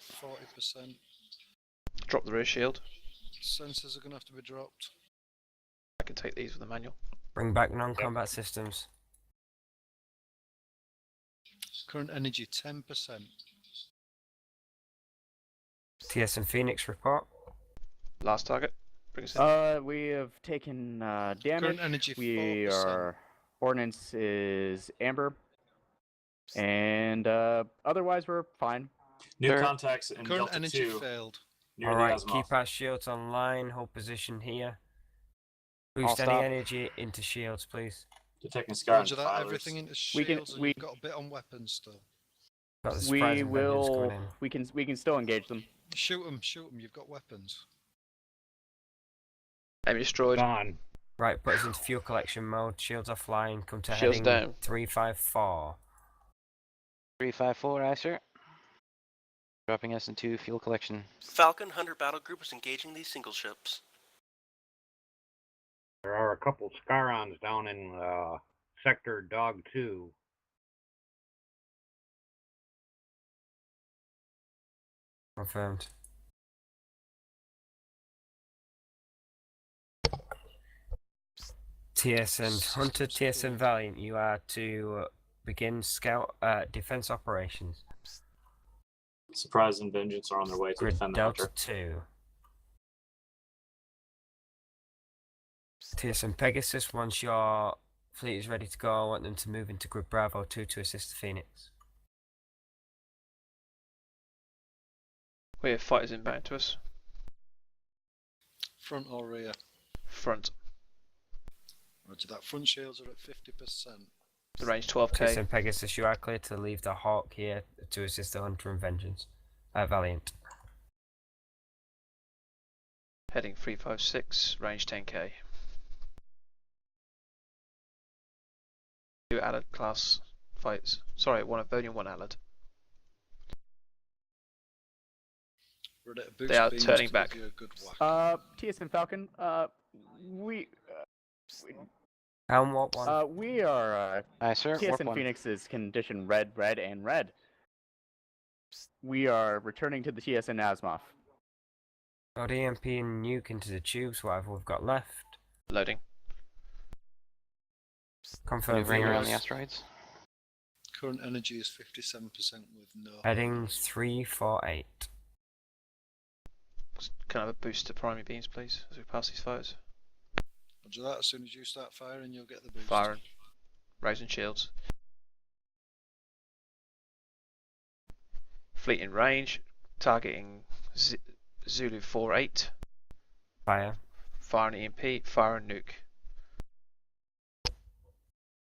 40%. Drop the rear shield. Sensors are going to have to be dropped. I can take these with the manual. Bring back non-combat systems. Current energy 10%. TS and Phoenix report. Last target. Bring us in. We have taken damage. Current energy We 4%. are ordnance is amber, and otherwise we're fine. New Sir. contacts in Current Delta energy 2 failed. near the Alright, Asimov. keep our shields online. Hold position here. I'll Boost any stop. energy into shields, please. Detecting Sky Roger that. fibers. Everything into We can- shields, and we- you've got a bit on weapons still. Got the We surprising vengeance will. coming in. We can still engage them. Shoot them. You've got weapons. Enemy destroyed. Gone. Right, put us into fuel collection mode. Shields offline. Come to Shields heading down. 354. 354, aye, sir. Dropping us into fuel collection. Falcon Hunter Battle Group is engaging these single ships. There are a couple Scarons down in Sector Dog 2. Confirmed. TS and Hunter, TS and Valiant, you are to begin scout defense operations. Surprise and Vengeance are on their way to Grid defend the Delta Hunter. 2. TS and Pegasus, once your fleet is ready to go, I want them to move into Grid Bravo 2 to assist the Phoenix. We have fighters inbound to us. Front or rear? Front. Roger that. Front shields are at 50%. The range TS 12k. and Pegasus, you are clear to leave the Hawk here to assist the Hunter and Vengeance. Valiant. Heading 356. Range 10k. Two Allied class fights. Sorry, one Avonian, one Allied. We're at a boost They are beams turning to back. give you a good whack. TS and Falcon. We Helm Warp 1. we are Aye, sir. TS Warp and 1. Phoenix is condition red, red, and red. We are returning to the TSN Asimov. Got EMP and nuke into the tubes, whatever we've got left. Loading. Confirm Maneuvering around the Venus. asteroids. Current energy is 57% with no. Heading 348. Can I have a boost to primary beams, please, as we pass these fighters? Roger that. As soon as you start firing, you'll get the boost. Firing. Raising shields. Fleet in range. Targeting Zulu 48. Fire. Fire an EMP. Fire a nuke.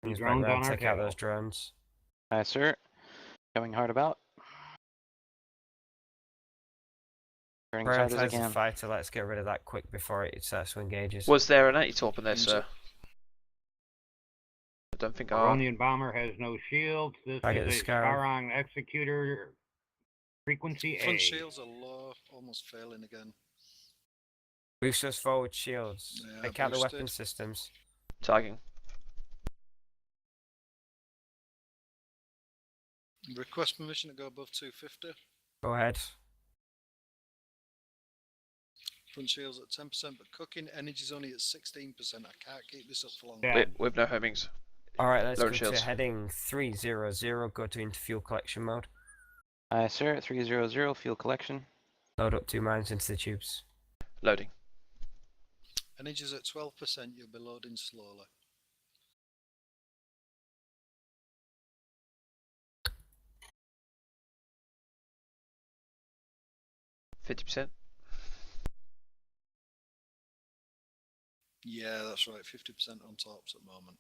Use Drones background, on our take out tail. those drones. Aye, sir. Going hard about. Turning as hard as I Prioritize the can. fighter, let's get rid of that quick before it starts to engage us. Was there an anti-torp in there, Engine. sir? I don't think I. Iranian bomber has no shields. This I get is the a Scar. Scaron executor. Frequency Front A. shields are low, almost failing again. Boost those forward shields. Yeah, Take out the boosted. weapon systems. Tagging. Request permission to go above 250. Go ahead. Front shields at 10%, but cooking energy's only at 16%. I can't keep this up for long. Yeah. With no homings. Alright, let's Lower go shields. to heading 300, go to into fuel collection mode. Aye, sir. 300, fuel collection. Load up 2 mines into the tubes. Loading. Energy's at 12%, you'll be loading slowly. %50. Yeah, that's right, 50% on tops at the moment.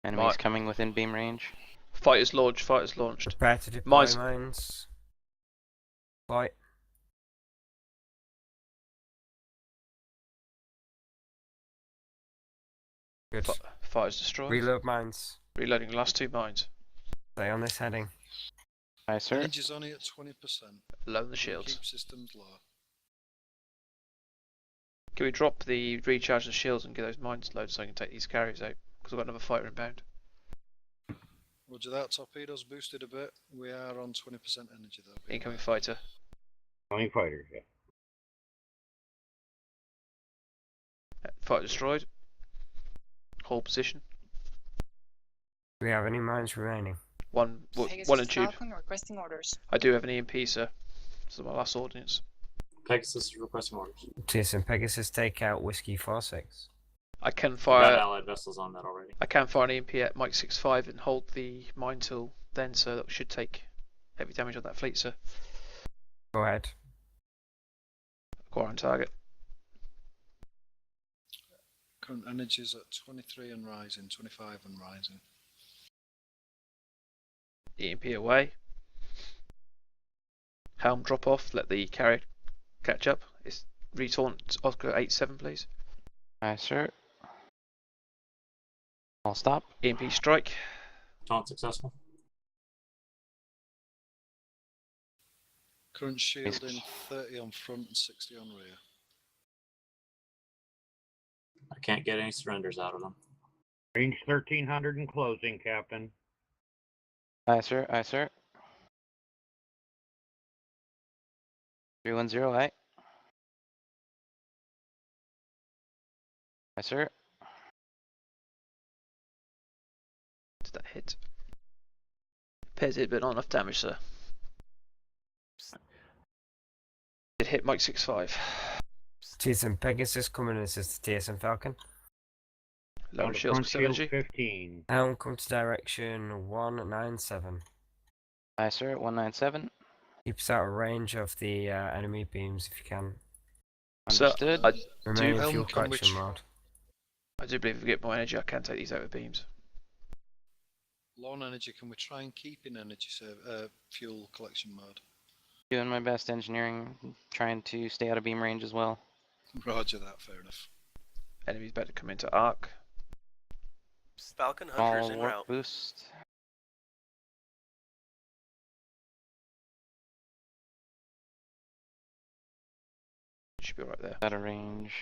Enemies Right. coming within beam range. Fighters launched. Fighters launched. Prepare to deploy Mines. mines. Fight. Good. Fighters destroyed. Reload mines. Reloading the last 2 mines. Stay on this heading. Aye, sir. Energy's only at 20%. Load the shields. Keep systems low. Can we drop the recharge the shields and get those mines loaded so I can take these carriers out? Because I've got another fighter inbound. Roger that, torpedoes boosted a bit. We are on 20% energy though. Incoming fighter. Incoming fighters, yeah. Fighter destroyed. Hold position. Do we have any mines remaining? One Pegasus in tube. Falcon requesting orders. I do have an EMP, sir. This is my last ordnance. Pegasus is requesting orders. TSM Pegasus, take out Whiskey 46. I can Got fire. allied vessels on that already. I can fire an EMP at Mike 65 and hold the mine till then, so that should take heavy damage on that fleet, sir. Go ahead. Core on target. Current energy's at 23 and rising, 25 and rising. EMP away. Helm drop off. Let the carrier catch up. It's retaunt Oscar 87, please. Aye, sir. I'll stop. EMP strike. Taunt successful. Current shielding 30 on front and 60 on rear. I can't get any surrenders out of them. Range 1300 and closing, Captain. Aye, sir. Aye, sir. 310, aye. Aye, sir. Did that hit? Appears it, but not enough damage, sir. It hit Mike 65. TSM Pegasus, coming in assist the TSM Falcon. Lower Down to shields front for shield energy. 15. Helm, come to direction 197. Aye, sir. 197. Keep us out of range of the enemy beams if you can. So, Understood. Remain in Helm, fuel can we collection mode. I do believe if we get more energy, I can take these out with beams. Low on energy, can we try and keep in energy fuel collection mode? Doing my best engineering, trying to stay out of beam range as well. Roger that, fair enough. Enemies about to come into arc. Falcon Hunter's Small en warp route. boost. Should be right there. Out of range.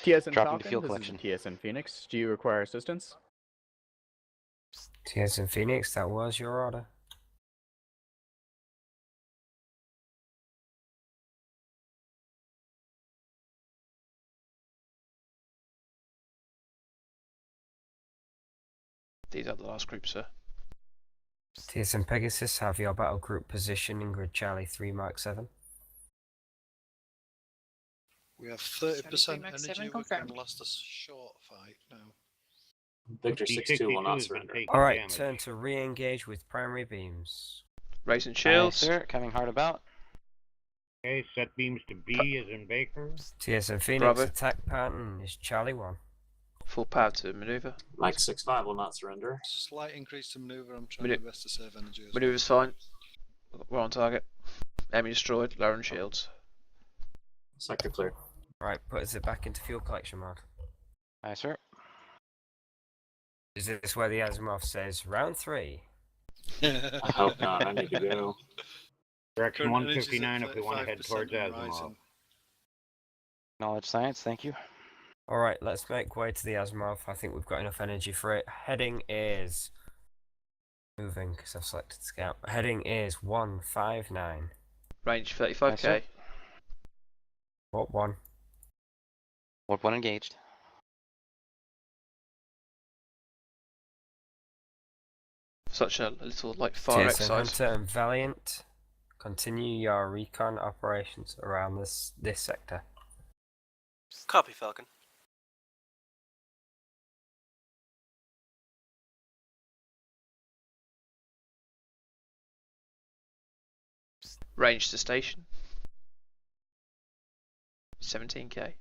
TSN Dropping to Falcon, fuel this collection. is TSN Phoenix. Do you require assistance? TSM Phoenix, that was your order. These are the last group, sir. TSM Pegasus, have your battle group position in grid Charlie 3 Mark 7. We have Charlie 30% Max energy, 7 we confirmed. can last a short fight now. Victor Whiskey 62 will 62 not has been surrender. taking Alright, damage. turn to re-engage with primary beams. Raising Aye, shields. sir. Coming hard about. Okay, set beams to B as in Baker. TSM Phoenix, Bravo. attack pattern is Charlie 1. Full power to maneuver. Mike 65 will not surrender. Slight increase to maneuver, I'm trying Manu- my best to save energy as well. Maneuver's fine. We're on target. Enemy destroyed. Lower on shields. Sector clear. Right, put us back into fuel collection mode. Aye, sir. Is this where the Asimov says round 3? I hope not. I need to go. Direction Current energy's at 159 if we want to head 35% towards and Asimov. rising. Knowledge science, thank you. Alright, let's make way to the Asimov. I think we've got enough energy for it. Heading is moving because I've selected scout. Heading is 159. Range 35k. sir. What one? Warp 1 engaged. Such a little like far TSN exercise. Hunter and Valiant, continue your recon operations around this sector. Copy, Falcon. Range to station. 17k.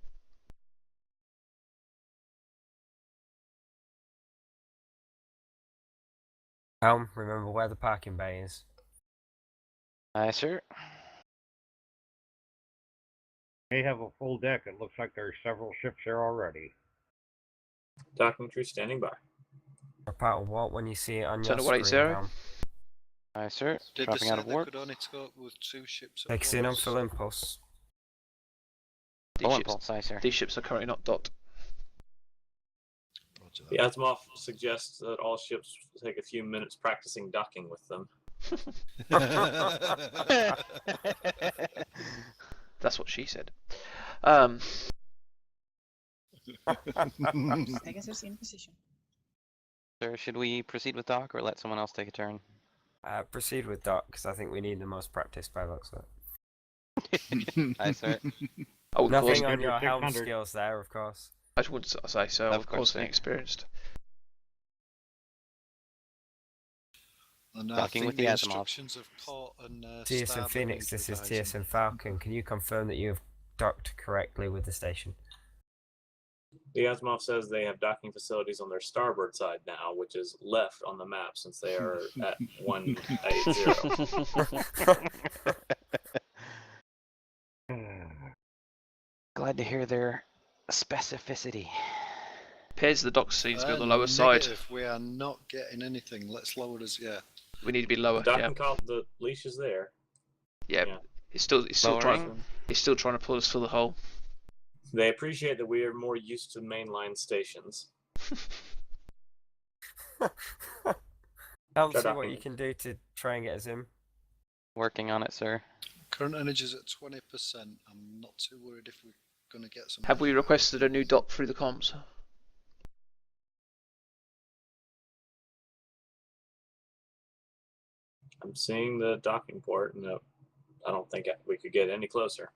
Helm, remember where the parking bay is. Aye, sir. They have a full deck. It looks like there's several ships there already. Docking crew standing by. Report what when you see it on your Tunnel screen, 80. Helm. Aye, sir. Did they Dropping say out of they warp. could only cope with 2 ships at Takes in on once? full impulse. Full impulse, aye, sir. These ships are currently not docked. Roger The that. Asimov suggests that all ships take a few minutes practicing docking with them. That's what she said. Pegasus in position. Sir, should we proceed with dock or let someone else take a turn? Proceed with dock because I think we need the most practice by the looks of it. Aye, sir. Oh, of course. Nothing on Under your helm 600. skills there, of course. I would say so. Of Of course, course, sir. inexperienced. And I Docking think with the the Asimov. instructions of port and TSN Starboard Phoenix, need this is revising. TSN Falcon. Can you confirm that you have docked correctly with the station? The Asimov says they have docking facilities on their starboard side now, which is left on the map since they are at 180. Glad to hear their specificity. Appears the dock seems to be on the lower side. Negative, we are not getting anything. Let's lower us, yeah. We need to be lower. The Yeah, docking call, the leash is there. yeah. Yeah. It's still Lowering. trying to pull us through the hole. They appreciate that we are more used to mainline stations. Helm, Try see what docking. you can do to try and get us in. Working on it, sir. Current energy is at 20%. I'm not too worried if we're going to get some. Have we requested a new dock through the comms? I'm seeing the docking port, and I don't think we could get any closer.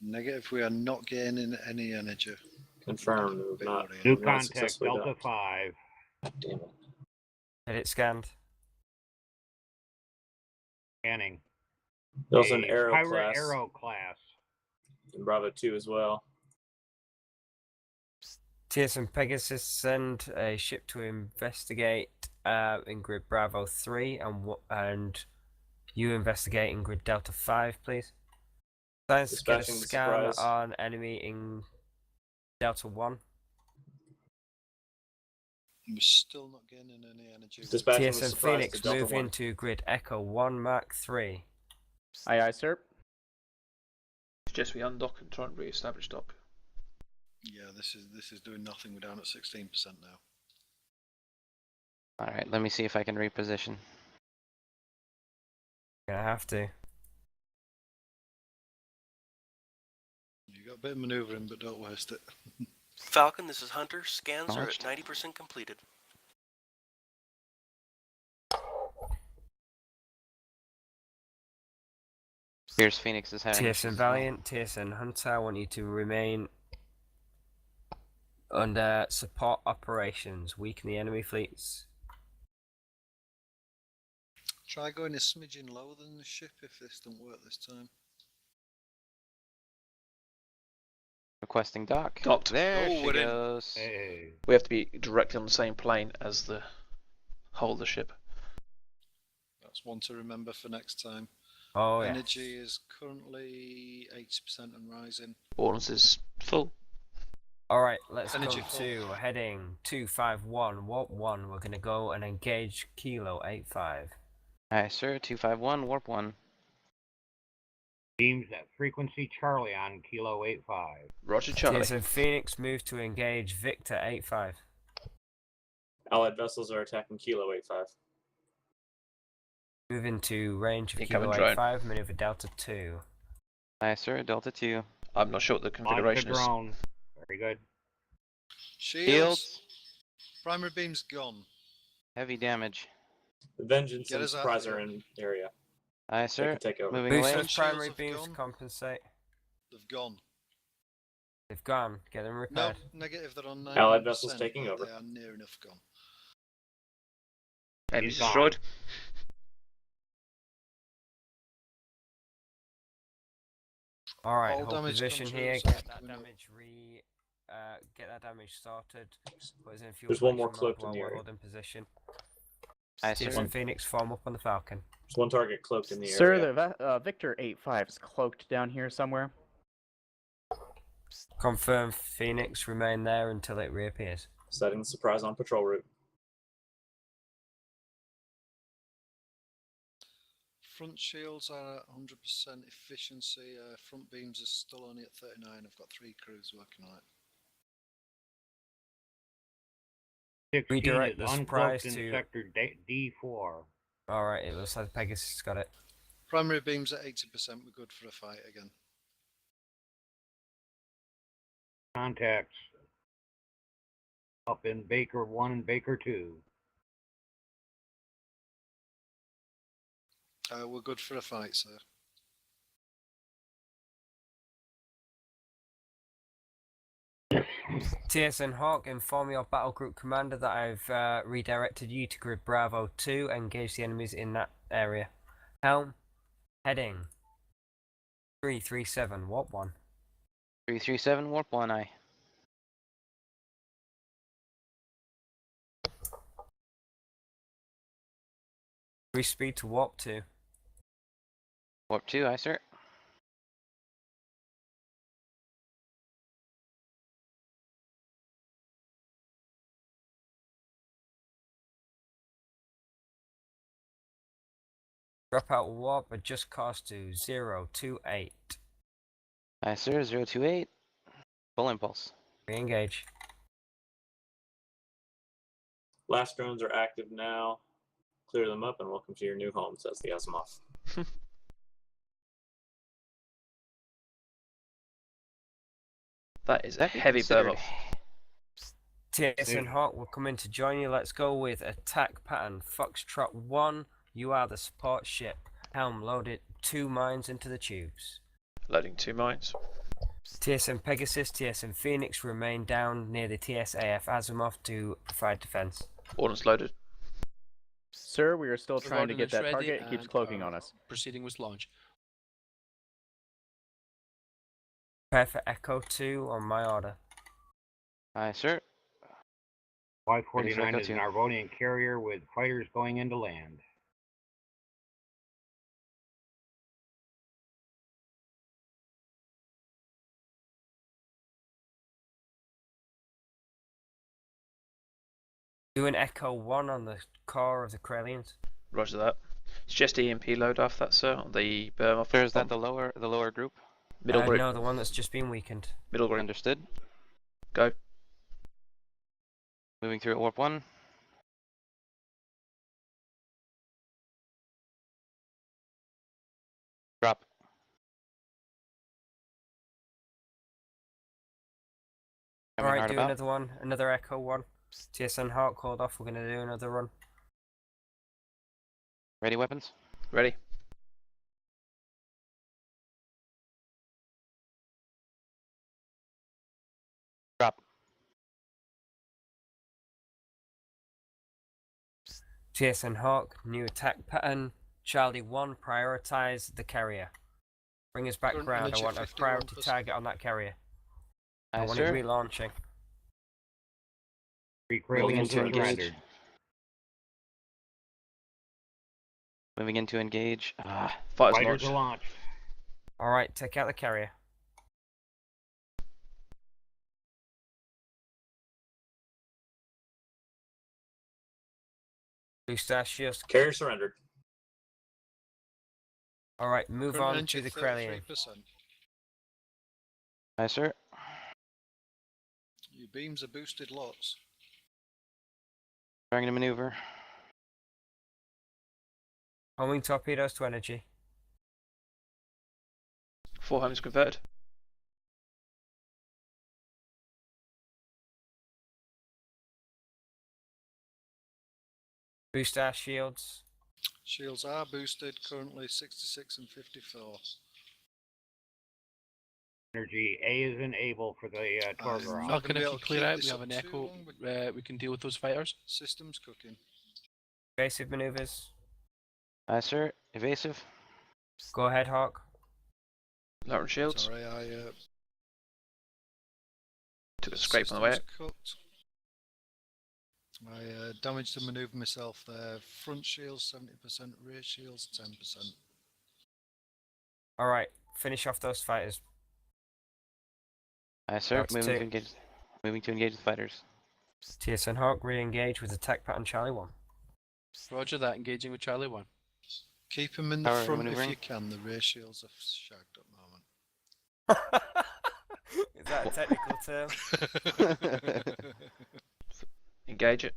Negative, we are not getting any energy. Confirmed. We've Bit not, worrying. New we've not contact, successfully Delta docked. 5. God damn it. Get it scanned. Scanning. There's an A Arrow Pirate class Arrow class. in Bravo 2 as well. TSN Pegasus, send a ship to investigate in grid Bravo 3 and you investigate in grid Delta 5, please. Science, get a Dispatching the scan surprise. on enemy in Delta 1. We're still not getting any energy. Dispatching the TSN surprise Phoenix, to Delta move 1. into grid Echo 1 Mark 3. Aye, aye, sir. Suggest we undock and try and re-establish dock. Yeah, this is doing nothing. We're down at 16% now. Alright, let me see if I can reposition. Gonna have to. You got a bit of manoeuvring, but don't waste it. Falcon, this is Hunter. Scans are at Acknowledged. 90% completed. Here's Phoenix's heading. TSN Valiant, TSN Hunter, I want you to remain under support operations. Weaken the enemy fleets. Try going a smidgen lower than the ship if this doesn't work this time. Requesting dock. Docked. There Oh, she we're in. goes. Hey. We have to be directly on the same plane as the hull of the ship. That's one to remember for next time. Oh yeah. Energy is currently 80% and rising. Ordnance is full. Alright, let's go Energy full. to heading 251, warp 1. We're gonna go and engage Kilo 85. Aye, sir. 251, warp 1. Beams at frequency Charlie on Kilo 85. Roger, Charlie. TSN Phoenix, move to engage Victor 85. Allied vessels are attacking Kilo 85. Move into range of Incoming Kilo drone. 85, maneuver Delta 2. Aye, sir. Delta 2. I'm not sure what the Launch the configuration is. drone. Very good. Shields. Primary beam's gone. Heavy damage. The Vengeance Get and us out Surprise of are here. in area. Aye, They sir. can take over. Moving Boost away. those primary Shields have beams to gone. compensate. They've gone. They've gone. Get them No, repaired. negative. They're on 99%. Allied vessels taking but over. They are near enough gone. Enemies He's gone. destroyed. Alright, All hold damage position controls here. are Get that coming up. damage get that damage started. Put us in fuel There's one more collection mode cloaked in while the we're area. holding position. Aye, Tears sir. and Phoenix form up on the Falcon. There's one target cloaked in the Sir, area. the Victor 85 is cloaked down here somewhere. Confirm Phoenix remain there until it reappears. Setting the Surprise on patrol route. Front shields are at 100% efficiency. Front beams are still only at 39. I've got 3 crews working on it. 16 Redirect is the uncloaked Surprise in to- sector D4. Alright, it looks like Pegasus got it. Primary beams at 80%. We're good for a fight again. Contacts up in Baker 1 and Baker 2. We're good for a fight, sir. TSN Hawk, inform your battle group commander that I've redirected you to grid Bravo 2. Engage the enemies in that area. Helm, heading 337, warp 1. 337, warp 1, aye. Increase speed to warp 2. Warp 2, aye, sir. Drop out warp, adjust course to 028. Aye, sir. 028. Full impulse. Re-engage. Last drones are active now. Clear them up and welcome to your new home, says the Asimov. That is a Be heavy burn considered. off. TSN Hawk will come in to join you. Let's go with attack pattern. Foxtrot 1, you are the support ship. Helm loaded 2 mines into the tubes. Loading 2 mines. TSN Pegasus, TSN Phoenix remain down near the TSAF Asimov to provide defense. Ordnance loaded. Sir, we are still The trying to get ordnance that ready target. It keeps and, cloaking on us. Proceeding with launch. Prepare for Echo 2 on my order. Aye, sir. Y-49 Echo is an 2. Arvonian carrier with fighters going into land. Do an Echo 1 on the core of the Krellians. Roger that. It's just EMP load off that, sir. On the berm off. Sir, is that the lower group? Middle group. No, the one that's just been weakened. Middle group. Understood. Go. Moving through at warp 1. Drop. Coming Alright, hard do about. another one. Another Echo 1. TSN Hawk called off. We're going to do another run. Ready weapons? Ready. Drop. TSN Hawk, new attack pattern. Charlie 1, prioritize the carrier. Bring us back Current round. I energy want a priority 51%. target on that carrier. I Aye, want sir. it relaunching. 3 Moving Kralians into are engage. surrendered. Moving into engage. Fighters Fighters launched. are launched. Alright, take out the carrier. Blue Star shields. Carrier surrendered. Alright, move Current on energy to the Krellian. 33%. Aye, sir. Your beams are boosted lots. Trying to maneuver. Homing torpedoes to energy. 4 homes converted. Boost our shields. Shields are boosted, currently 66 and 54. Energy A is enabled for the Torgarov. not Falcon, gonna be if able you to clear keep out, this we have up an too echo. long, but We can deal with those fighters. Systems cooking. Evasive maneuvers. Aye, sir. Evasive. Go ahead, Hawk. Lowering shields. Sorry, I Took a scrape on the way out. systems cooked. I damaged the maneuver myself there. Front shields 70%, rear shields 10%. Alright, finish off those fighters. Aye, sir. That's Moving two. to engage. Moving to engage the fighters. TSN Hawk, re-engage with attack pattern Charlie 1. Roger that. Engaging with Charlie 1. Keep them in the Power front if maneuvering. you can. The rear shields are shagged at the moment. Is that a technical term? Engage it.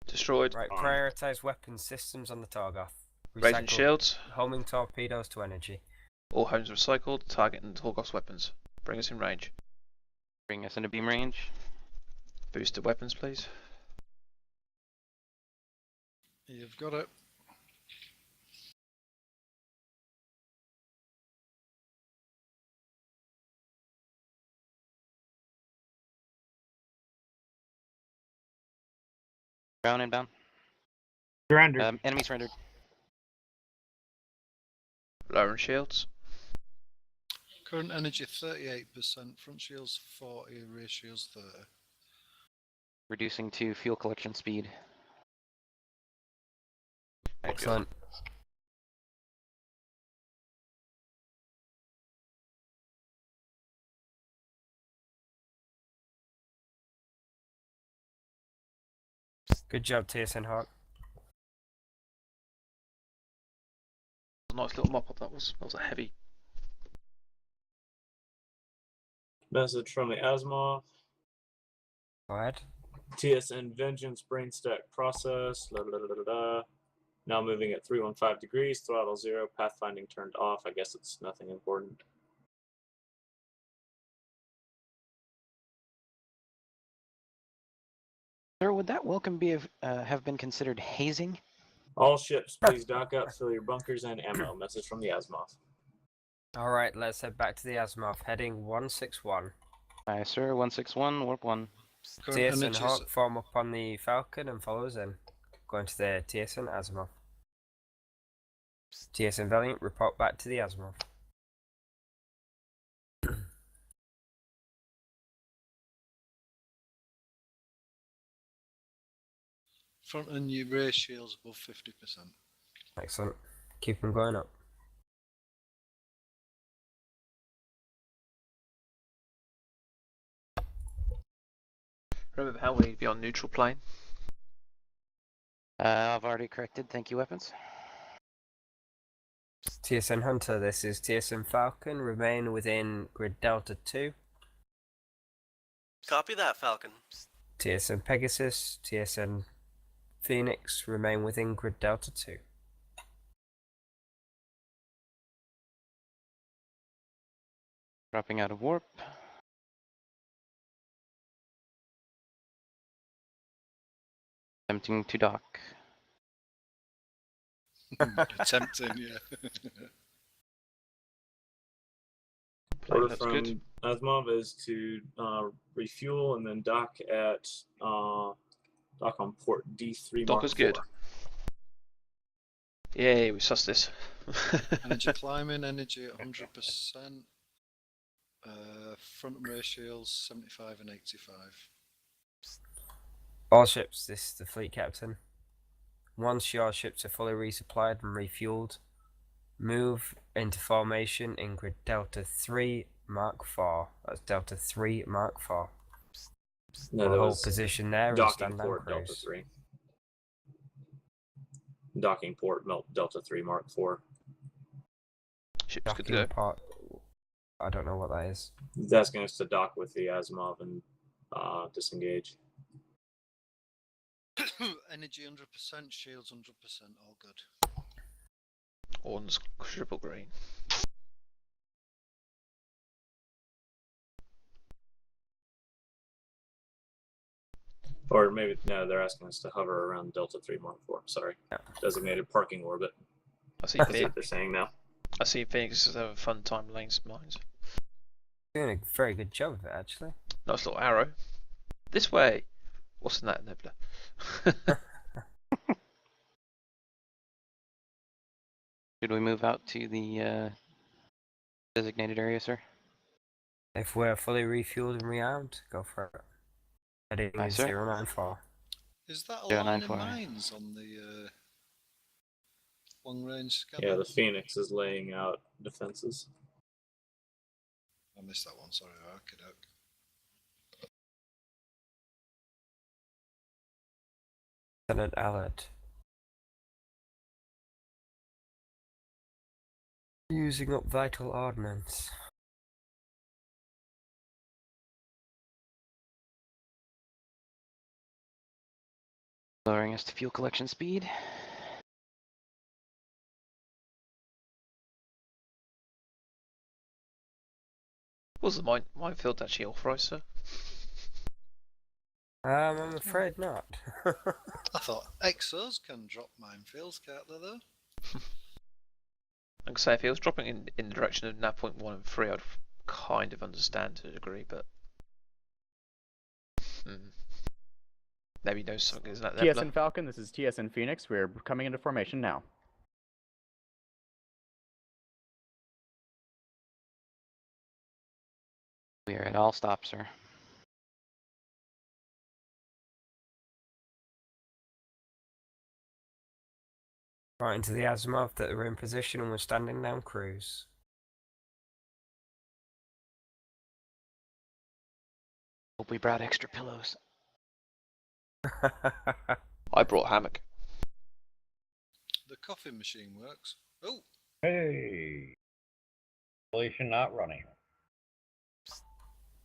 Destroyed. Right, prioritize weapon systems on the Torgoth. Raising Recycle shields. Homing torpedoes to energy. All homes recycled. Targeting Torgoth's weapons. Bring us in range. Bring us into beam range. Boosted weapons, please. You've got it. Ground inbound. Surrender. Enemy surrendered. Lowering shields. Current energy 38%, front shields 40, rear shields 30. Reducing to fuel collection speed. Excellent. Good job, TSN Hawk. Nice little mop up that was. That was a heavy. Message from the Asimov. Go ahead. TSN Vengeance brain stack process. La, la, la, la, la. Now moving at 315 degrees, throttle 0, pathfinding turned off. I guess it's nothing important. Sir, would that welcome be have been considered hazing? All ships, please dock up, fill your bunkers and ammo. Message from the Asimov. Alright, let's head back to the Asimov. Heading 161. Aye, sir. 161, warp 1. Current TSN energy Hawk, form up on the Falcon and follow us in. Going to the TSN Asimov. TSN Valiant, report back to the Asimov. front and your rear shields above 50%. Excellent. Keep them going up. Remember how we be on neutral plane? I've already corrected. Thank you, weapons. TSN Hunter, this is TSN Falcon. Remain within grid Delta 2. Copy that, Falcon. TSN Pegasus, TSN Phoenix, remain within grid Delta 2. Dropping out of warp. Attempting to dock. Attempting, yeah. Order That's from good. Asimov is to refuel and then dock at dock on port D3. Dock Mark is good. 4. Yay, we sussed this. Energy climbing, energy at 100%. Front and rear shields 75 and 85. All ships, this is the fleet captain. Once your ships are fully resupplied and refueled, move into formation in grid Delta 3 Mark IV. That's Delta 3 Mark IV. No, that Hold was position there and docking stand down port Delta cruise. 3. Docking port Delta 3 Mark 4. Ship's good to Docking go. port. I don't know what that is. He's asking us to dock with the Asimov and disengage. Energy 100%, shields 100%, all good. Ordnance triple green. Or maybe, no, they're asking us to hover around Delta 314. Sorry. Yeah. Designated parking orbit. I see That's Phoenix. what they're saying now. I see Phoenix is having a fun time lanes mines. Doing a very good job of it, actually. Nice little arrow. This way. What's in that nebula? Should we move out to the designated area, sir? If we're fully refueled and rearmed, go for it. Heading Aye, sir. 094. Is that a Yeah, line of 9-4. mines on the long range scan? Yeah, the Phoenix is laying out defenses. I missed that one, sorry. Okay, Lieutenant Alert. Using up vital ordnance. Lowering us to fuel collection speed. Was the minefield actually authorized, sir? I'm afraid not. I thought exos can drop minefields, can't they though? I can say if it was dropping in the direction of nav point 1 and 3, I'd kind of understand to a degree, but maybe knows something is that nebula. TSN Falcon, this is TSN Phoenix. We're coming into formation now. We are at all stops, sir. Right into the azimuth that we're in position and we're standing down cruise. Hope we brought extra pillows. I brought hammock. The coffee machine works. Oh! Hey! Installation not running.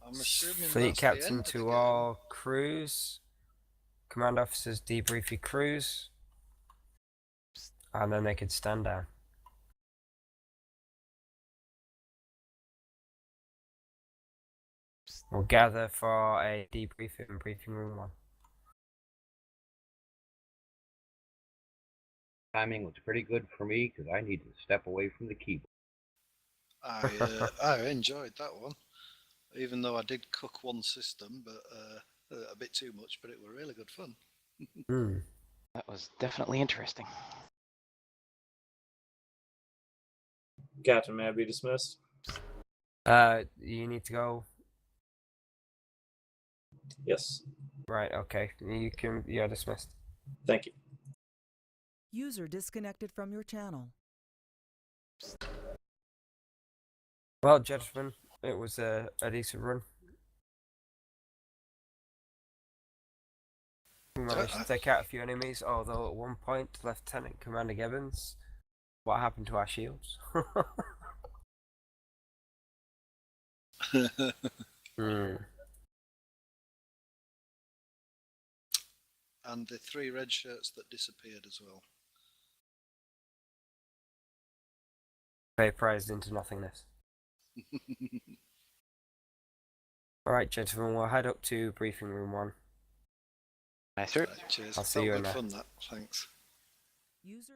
I'm assuming Fleet that's the end captain of the to game. all crews. Command officers debrief your crews. And then they could stand down. We'll gather for a debriefing in briefing room 1. Timing was pretty good for me because I need to step away from the keyboard. I enjoyed that one, even though I did cook one system, but a bit too much. But it were really good fun. That was definitely interesting. Captain, may I be dismissed? You need to go. Yes. Right, okay. You're dismissed. Thank you. User disconnected from your channel. Well, gentlemen, it was a decent run. We managed to take out a few enemies, although at one point, Lieutenant Commander Gebbens, what happened to our shields? And the 3 red shirts that disappeared as well. Vaporized into nothingness. Alright, gentlemen, we'll head up to briefing room 1. Nice, sir. Cheers. I'll see you in there. Fun, that. Thanks. User